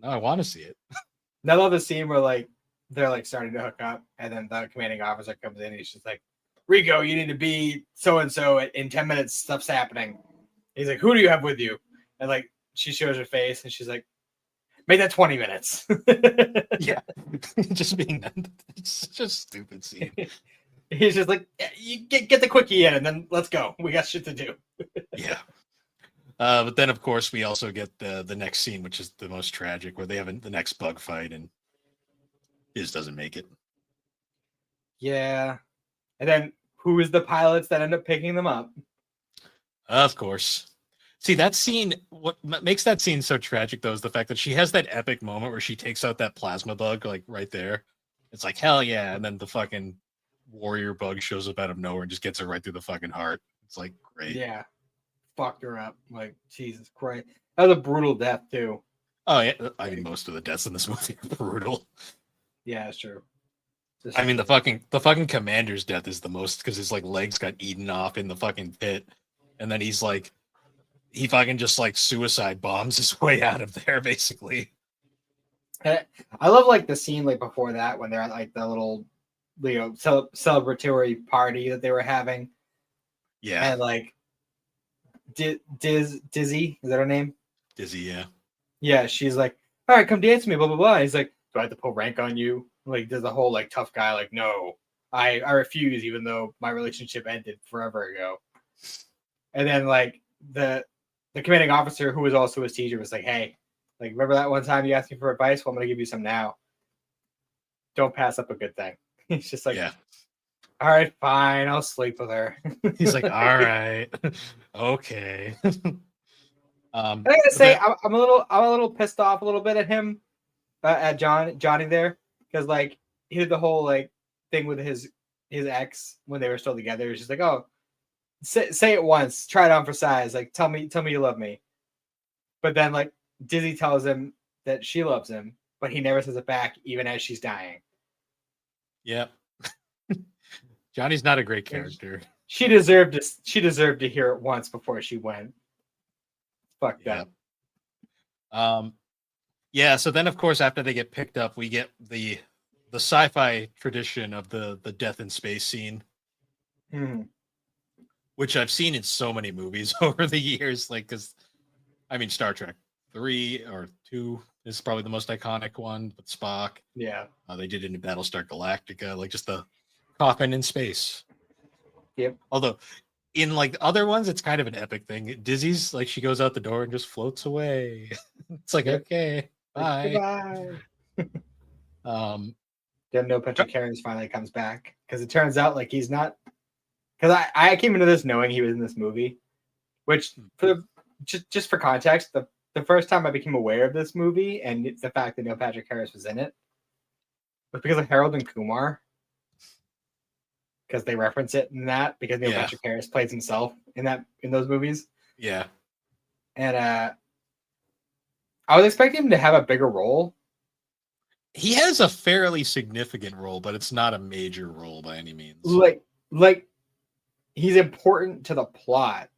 I want to see it." I love the scene where like they're like starting to hook up, and then the commanding officer comes in, and he's just like, "Rico, you need to be so and so in 10 minutes. Stuff's happening." He's like, "Who do you have with you?" And like she shows her face, and she's like, "Make that 20 minutes." Yeah, just being it's such a stupid scene. He's just like, "You get the quickie in, and then let's go. We got shit to do." Yeah. But then, of course, we also get the next scene, which is the most tragic, where they have the next bug fight, and Iz doesn't make it. Yeah. And then who is the pilots that end up picking them up? Of course. See, that scene, what makes that scene so tragic, though, is the fact that she has that epic moment where she takes out that plasma bug, like, right there. It's like, hell yeah. And then the fucking warrior bug shows up out of nowhere and just gets her right through the fucking heart. It's like, great. Yeah. Fucked her up. Like, Jesus Christ. That was a brutal death, too. Oh, yeah. I mean, most of the deaths in this movie are brutal. Yeah, it's true. I mean, the fucking commander's death is the most, because his like legs got eaten off in the fucking pit, and then he fucking just like suicide bombs his way out of there, basically. I love like the scene like before that when they're at like the little, celebratory party that they were having. Yeah, and like Dizzy, is that her name? Dizzy, yeah. Yeah, she's like, "All right, come dance with me," blah blah blah. He's like, "Do I have to put rank on you?" Like, there's a whole like tough guy, like, "No, I refuse," even though my relationship ended forever ago. And then like the commanding officer, who was also his teacher, was like, "Hey, like, remember that one time you asked me for advice? Well, I'm gonna give you some now. Don't pass up a good thing." He's just like, Yeah. "All right, fine, I'll sleep with her." He's like, "All right, okay." I gotta say, I'm a little pissed off a little bit at him, at Johnny there, because like he did the whole like thing with his ex when they were still together. He's just like, "Oh, say it once, try it on for size, like tell me you love me." But then like Dizzy tells him that she loves him, but he never says it back, even as she's dying. Yep. Johnny's not a great character. She deserved to hear it once before she went. Fuck that. Yeah, so then of course after they get picked up, we get the sci-fi tradition of the death in space scene. Mm-hmm. Which I've seen in so many movies over the years, like, because I mean Star Trek 3 or 2 is probably the most iconic one, but Spock. Yeah. They did it in Battlestar Galactica, like just the coffin in space. Yep. Although in like the other ones, it's kind of an epic thing. Dizzy's like she goes out the door and just floats away. It's like, okay, bye. Then Neil Patrick Harris finally comes back, because it turns out like he's not. Because I came into this knowing he was in this movie, which just for context, the first time I became aware of this movie and the fact that Neil Patrick Harris was in it was because of Harold and Kumar. Because they reference it in that, because Neil Patrick Harris plays himself in those movies. Yeah. And I was expecting him to have a bigger role. He has a fairly significant role, but it's not a major role by any means. Like he's important to the plot,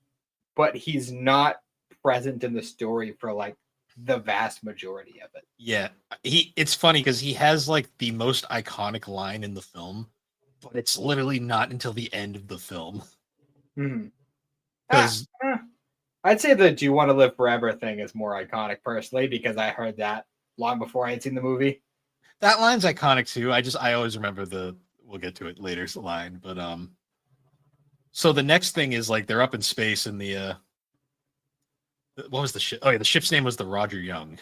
but he's not present in the story for like the vast majority of it. Yeah. It's funny because he has like the most iconic line in the film, but it's literally not until the end of the film. Because I'd say the "Do you want to live forever" thing is more iconic personally, because I heard that long before I had seen the movie. That line's iconic too. I always remember we'll get to it later line, but so the next thing is like they're up in space in the what was the ship? Oh yeah, the ship's name was the Roger Young,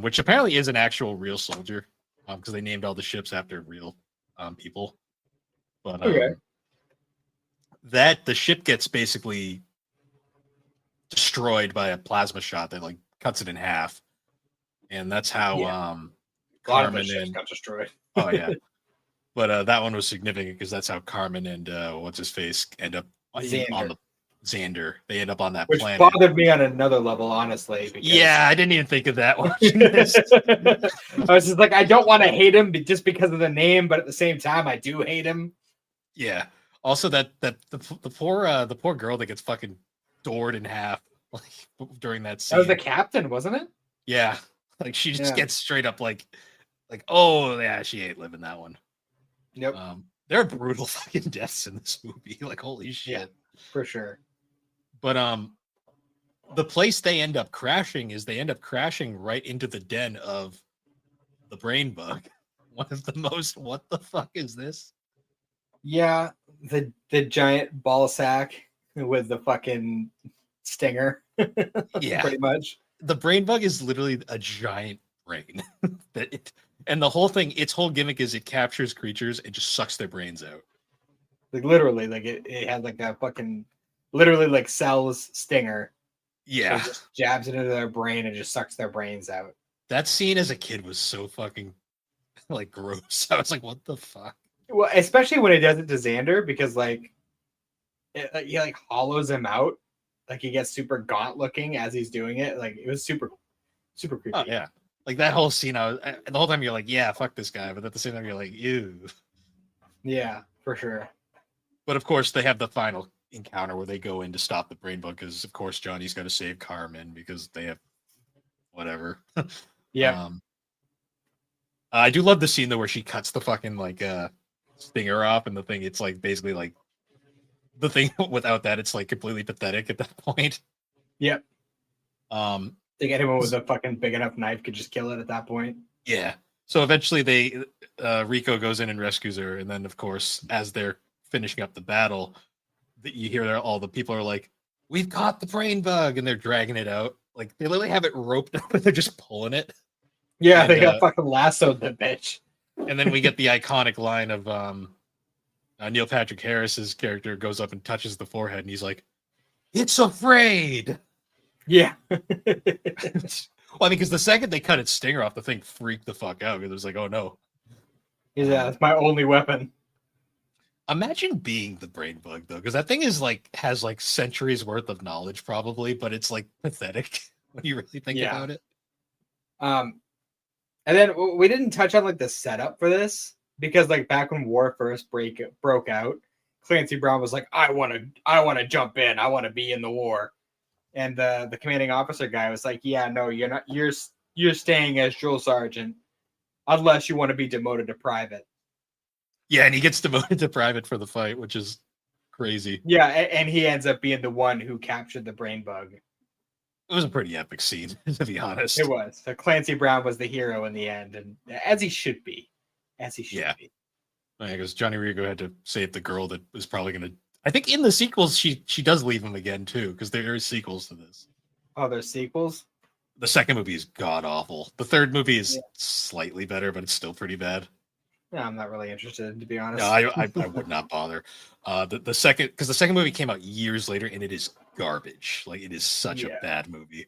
which apparently is an actual real soldier, because they named all the ships after real people. But Okay. that the ship gets basically destroyed by a plasma shot that like cuts it in half, and that's how A lot of the Carmen ships and got destroyed. oh yeah, but that one was significant because that's how Carmen and what's his face end up on Xander. the Xander. They end up on that Which planet. bothered me on another level, honestly. Because... Yeah, I didn't even think of that watching this. I was just like, I don't want to hate him just because of the name, but at the same time, I do hate him. Yeah. Also, the poor girl that gets fucking doored in half like during that scene. That was the captain, wasn't it? Yeah, like she just gets straight up like oh yeah, she ain't living that one. Yep. There are brutal fucking deaths in this movie. Like holy shit. Yeah, for sure. But the place they end up crashing is they end up crashing right into the den of the brain bug. One of the most what the fuck is this? Yeah, the giant ball sack with the fucking stinger. Yeah, pretty much. The brain bug is literally a giant brain. And the whole thing, its whole gimmick is it captures creatures and just sucks their brains out. Like literally, like it had like a fucking literally like cells stinger. Yeah, so it just jabs it into their brain and just sucks their brains out. That scene as a kid was so fucking like gross. I was like, what the fuck? Well, especially when it does it to Xander, because like he like hollows him out, like he gets super gaunt looking as he's doing it. Like it was super creepy. Oh yeah, like that whole scene. The whole time you're like, yeah, fuck this guy, but at the same time you're like, ew. Yeah, for sure. But of course, they have the final encounter where they go in to stop the brain bug because, of course, Johnny's got to save Carmen because they have whatever. Yeah. I do love the scene though where she cuts the fucking like stinger off, and the thing it's like basically like the thing without that it's like completely pathetic at that point. Yep. Think anyone with a fucking big enough knife could just kill it at that point. Yeah. So eventually they Rico goes in and rescues her, and then of course as they're finishing up the battle, you hear all the people are like, "We've caught the brain bug," and they're dragging it out. Like they literally have it roped up and they're just pulling it. Yeah, and, they got fucking lassoed the bitch. And then we get the iconic line of Neil Patrick Harris's character goes up and touches the forehead, and he's like, "It's afraid." Yeah. Well, I mean, because the second they cut its stinger off, the thing freaked the fuck out because it was like, "Oh no." Yeah, that's my only weapon. Imagine being the brain bug though, because that thing is like has like centuries worth of knowledge probably, but it's like pathetic when you really think about it. And then we didn't touch on like the setup for this because like back when war first broke out, Clancy Brown was like, I want to jump in. I want to be in the war. And the commanding officer guy was like, yeah, no, you're not. You're staying as drill sergeant unless you want to be demoted to private. Yeah, and he gets demoted to private for the fight, which is crazy. Yeah, and he ends up being the one who captured the brain bug. It was a pretty epic scene, to be honest. It was. So Clancy Brown was the hero in the end, and as he should be. As he should be. Because Johnny Rico had to save the girl that was probably going to... I think in the sequels, she does leave him again, too, because there are sequels to this. Oh, there's sequels? The second movie is god-awful. The third movie is slightly better, but it's still pretty bad. Yeah, I'm not really interested, to be honest. No, I would not bother. The second... Because the second movie came out years later, and it is garbage. Like, it is such a bad movie.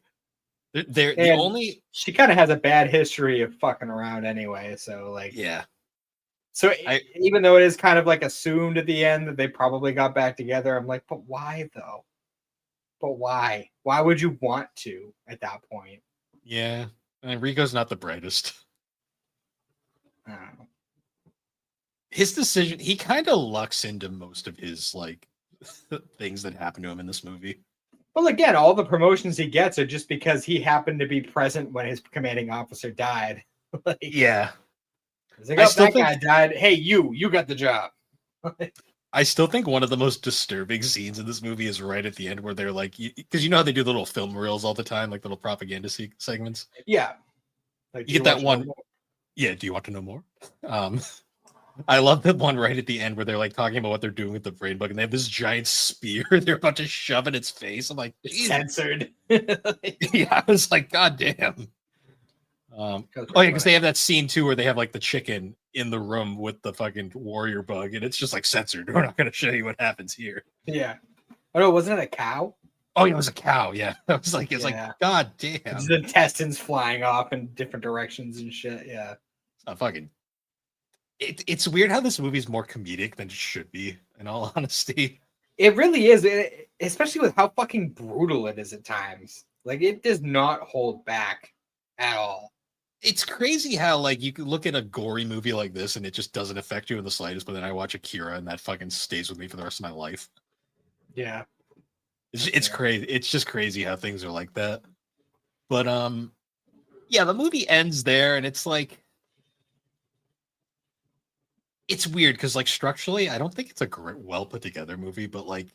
The only... She kind of has a bad history of fucking around anyway, so, like... Yeah. So even though it is kind of like assumed at the end that they probably got back together, I'm like, but why though? But why? Why would you want to at that point? Yeah. And Rico's not the brightest. I don't know. His decision, he kind of lucks into most of his like things that happen to him in this movie. Well, again, all the promotions he gets are just because he happened to be present when his commanding officer died. Like, yeah. Like, oh, that guy died. Hey, you got the job. I still think one of the most disturbing scenes in this movie is right at the end where they're like, because you know how they do little film reels all the time, like little propaganda segments. Yeah, like you get that one. Yeah, do you want to know more? Um, I love the one right at the end where they're like talking about what they're doing with the brain bug, and they have this giant spear they're about to shove in its face. I'm like, It's Jesus. censored. Yeah, I was like, God damn. Oh yeah, because they have that scene too where they have like the chicken in the room with the fucking warrior bug, and it's just like censored. We're not going to show you what happens here. Yeah. Oh no, wasn't it a cow? Oh yeah, it was a cow. Yeah, I was like, it's like, God damn. It's the intestines flying off in different directions and shit. Yeah. Fucking. It's weird how this movie's more comedic than it should be. In all honesty, it really is, especially with how fucking brutal it is at times. Like it does not hold back at all. It's crazy how like you could look at a gory movie like this and it just doesn't affect you in the slightest, but then I watch Akira and that fucking stays with me for the rest of my life. Yeah. It's crazy. It's just crazy how things are like that. But yeah, the movie ends there and it's like it's weird because like structurally, I don't think it's a great, well put together movie, but like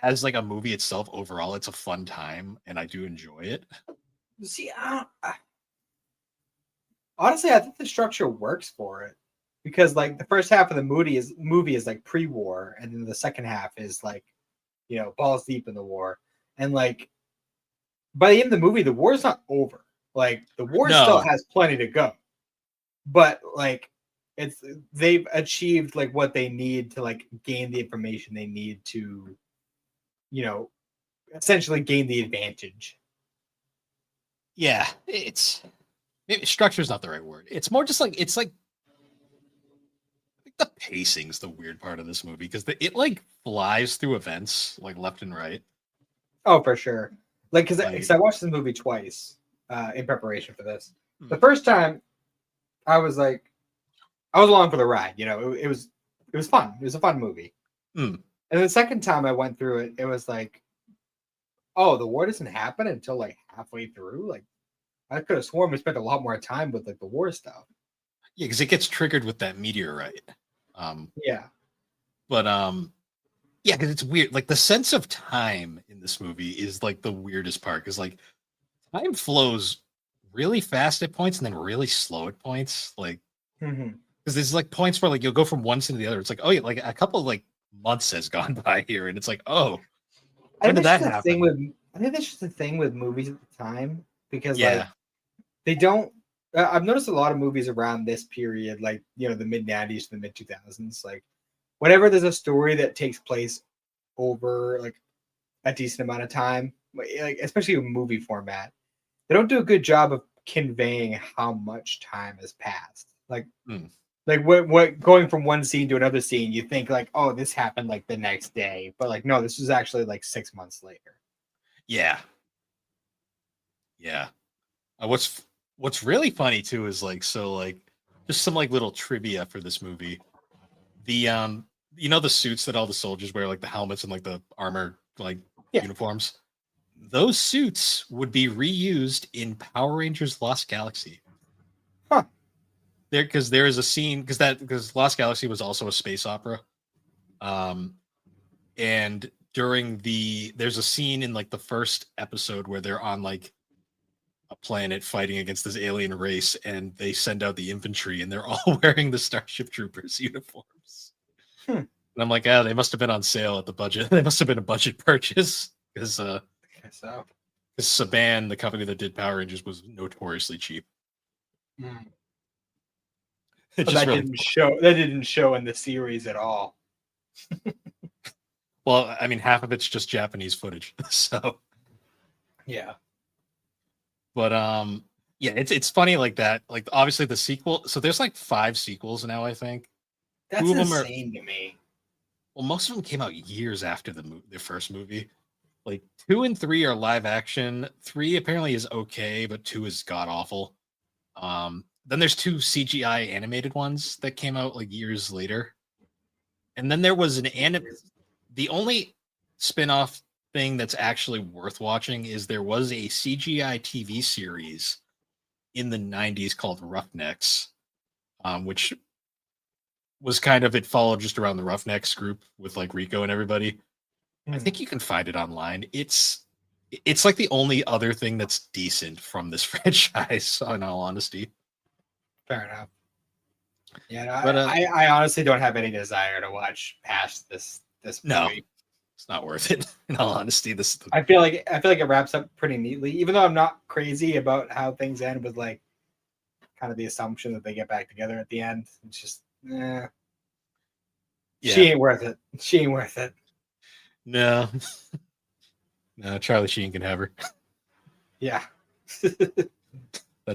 as like a movie itself overall, it's a fun time and I do enjoy it. See, honestly, I think the structure works for it because like the first half of the movie is like pre-war, and then the second half is like, you know, balls deep in the war, and like by the end of the movie, the war is not over. Like the war still has plenty to go, but like they've achieved like what they need to like gain the information they need to, you know, essentially gain the advantage. Yeah, maybe structure is not the right word. It's more just like I think the pacing's the weird part of this movie because it like flies through events like left and right. Oh, for sure. Like because I watched this movie twice in preparation for this. The first time, I was along for the ride. You know, it was fun. It was a fun movie. And the second time I went through it, it was like, oh, the war doesn't happen until like halfway through. Like I could have sworn we spent a lot more time with like the war stuff. Yeah, because it gets triggered with that meteorite. Yeah. But yeah, because it's weird. Like the sense of time in this movie is like the weirdest part because like time flows really fast at points and then really slow at points. Like because there's like points where like you'll go from one scene to the other. It's like, oh yeah, like a couple of like months has gone by here, and it's like, oh, when did that happen? I think that's just the thing with movies at the time because yeah. like they don't. I've noticed a lot of movies around this period, like you know the mid '90s to the mid 2000s. Like whenever there's a story that takes place over like a decent amount of time, like especially a movie format, they don't do a good job of conveying how much time has passed. Like what going from one scene to another scene, you think like, oh, this happened like the next day, but like no, this was actually like 6 months later. Yeah. What's really funny too is like so like just some like little trivia for this movie. The you know the suits that all the soldiers wear, like the helmets and like the armor like uniforms. Those suits would be reused in Power Rangers Lost Galaxy. Huh. Because there is a scene because Lost Galaxy was also a space opera. And there's a scene in like the first episode where they're on like a planet fighting against this alien race and they send out the infantry and they're all wearing the Starship Troopers uniforms. And I'm like, they must have been on sale at the budget. They must have been a budget purchase because Saban, the company that did Power Rangers, was notoriously cheap. That didn't show in the series at all. Well, I mean, half of it's just Japanese footage, so yeah. But yeah, it's funny like that. Like obviously the sequel. So there's like 5 sequels now. I think that's insane to me. Well, most of them came out years after the first movie. Like 2 and 3 are live action. 3 apparently is okay, but 2 is god awful. Then there's 2 CGI animated ones that came out like years later. And then there was the only spin-off thing that's actually worth watching is there was a CGI TV series in the 90s called Roughnecks, which was kind of, it followed just around the Roughnecks group with like Rico and everybody. I think you can find it online. It's like the only other thing that's decent from this franchise, in all honesty. Fair enough. Yeah, no, But I honestly don't have any desire to watch past this no, movie. it's not worth it. In all honesty, this I feel like it wraps up pretty neatly, even though I'm not crazy about how things end with like kind of the assumption that they get back together at the end. It's just, she ain't worth it. She ain't worth it. No, no, Charlie Sheen can have her. Yeah. That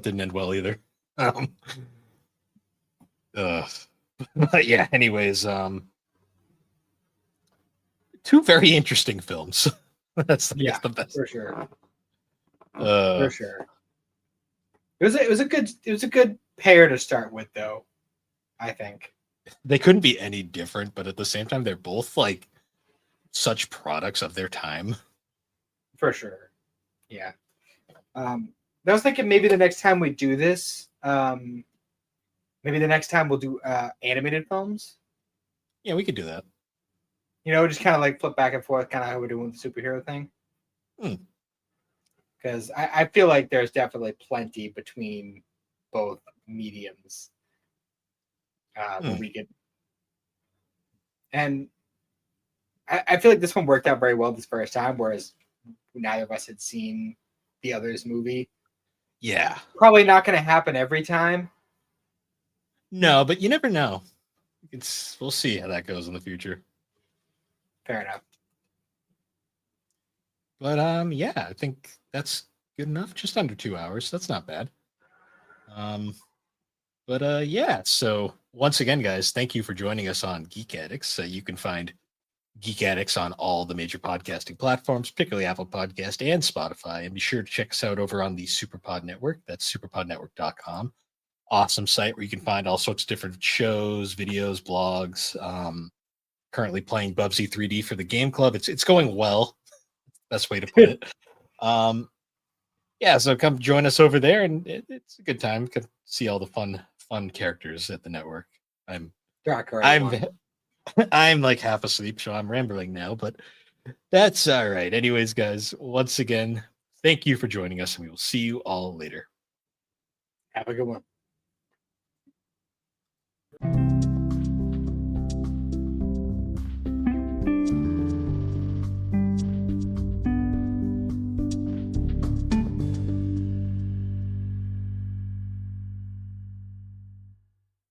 didn't end well either. But yeah, anyways, two very interesting films. That's the best. For sure. For For sure. It was a good pair to start with, though. I think they couldn't be any different, but at the same time, they're both like such products of their time. For sure. Yeah. I was thinking maybe the next time we do this, maybe the next time we'll do animated films. Yeah, we could do that. You know, just kind of like flip back and forth, kind of how we're doing with the superhero thing. Because I feel like there's definitely plenty between both mediums where we could. And I feel like this one worked out very well this first time, whereas neither of us had seen the other's movie. Yeah. Probably not going to happen every time. No, but you never know. We'll see how that goes in the future. Fair enough. But yeah, I think that's good enough. Just under 2 hours. That's not bad. But yeah, so once again, guys, thank you for joining us on Geek Addicts. You can find Geek Addicts on all the major podcasting platforms, particularly Apple Podcast and Spotify. And be sure to check us out over on the Superpod Network. That's superpodnetwork.com. Awesome site where you can find all sorts of different shows, videos, blogs. Currently playing Bubsy 3D for the Game Club. It's going well. Best way to put it. Yeah, so come join us over there, and it's a good time. Come see all the fun characters at the network. I'm like half asleep, so I'm rambling now, but that's all right. Anyways, guys, once again, thank you for joining us, and we will see you all later. Have a good one.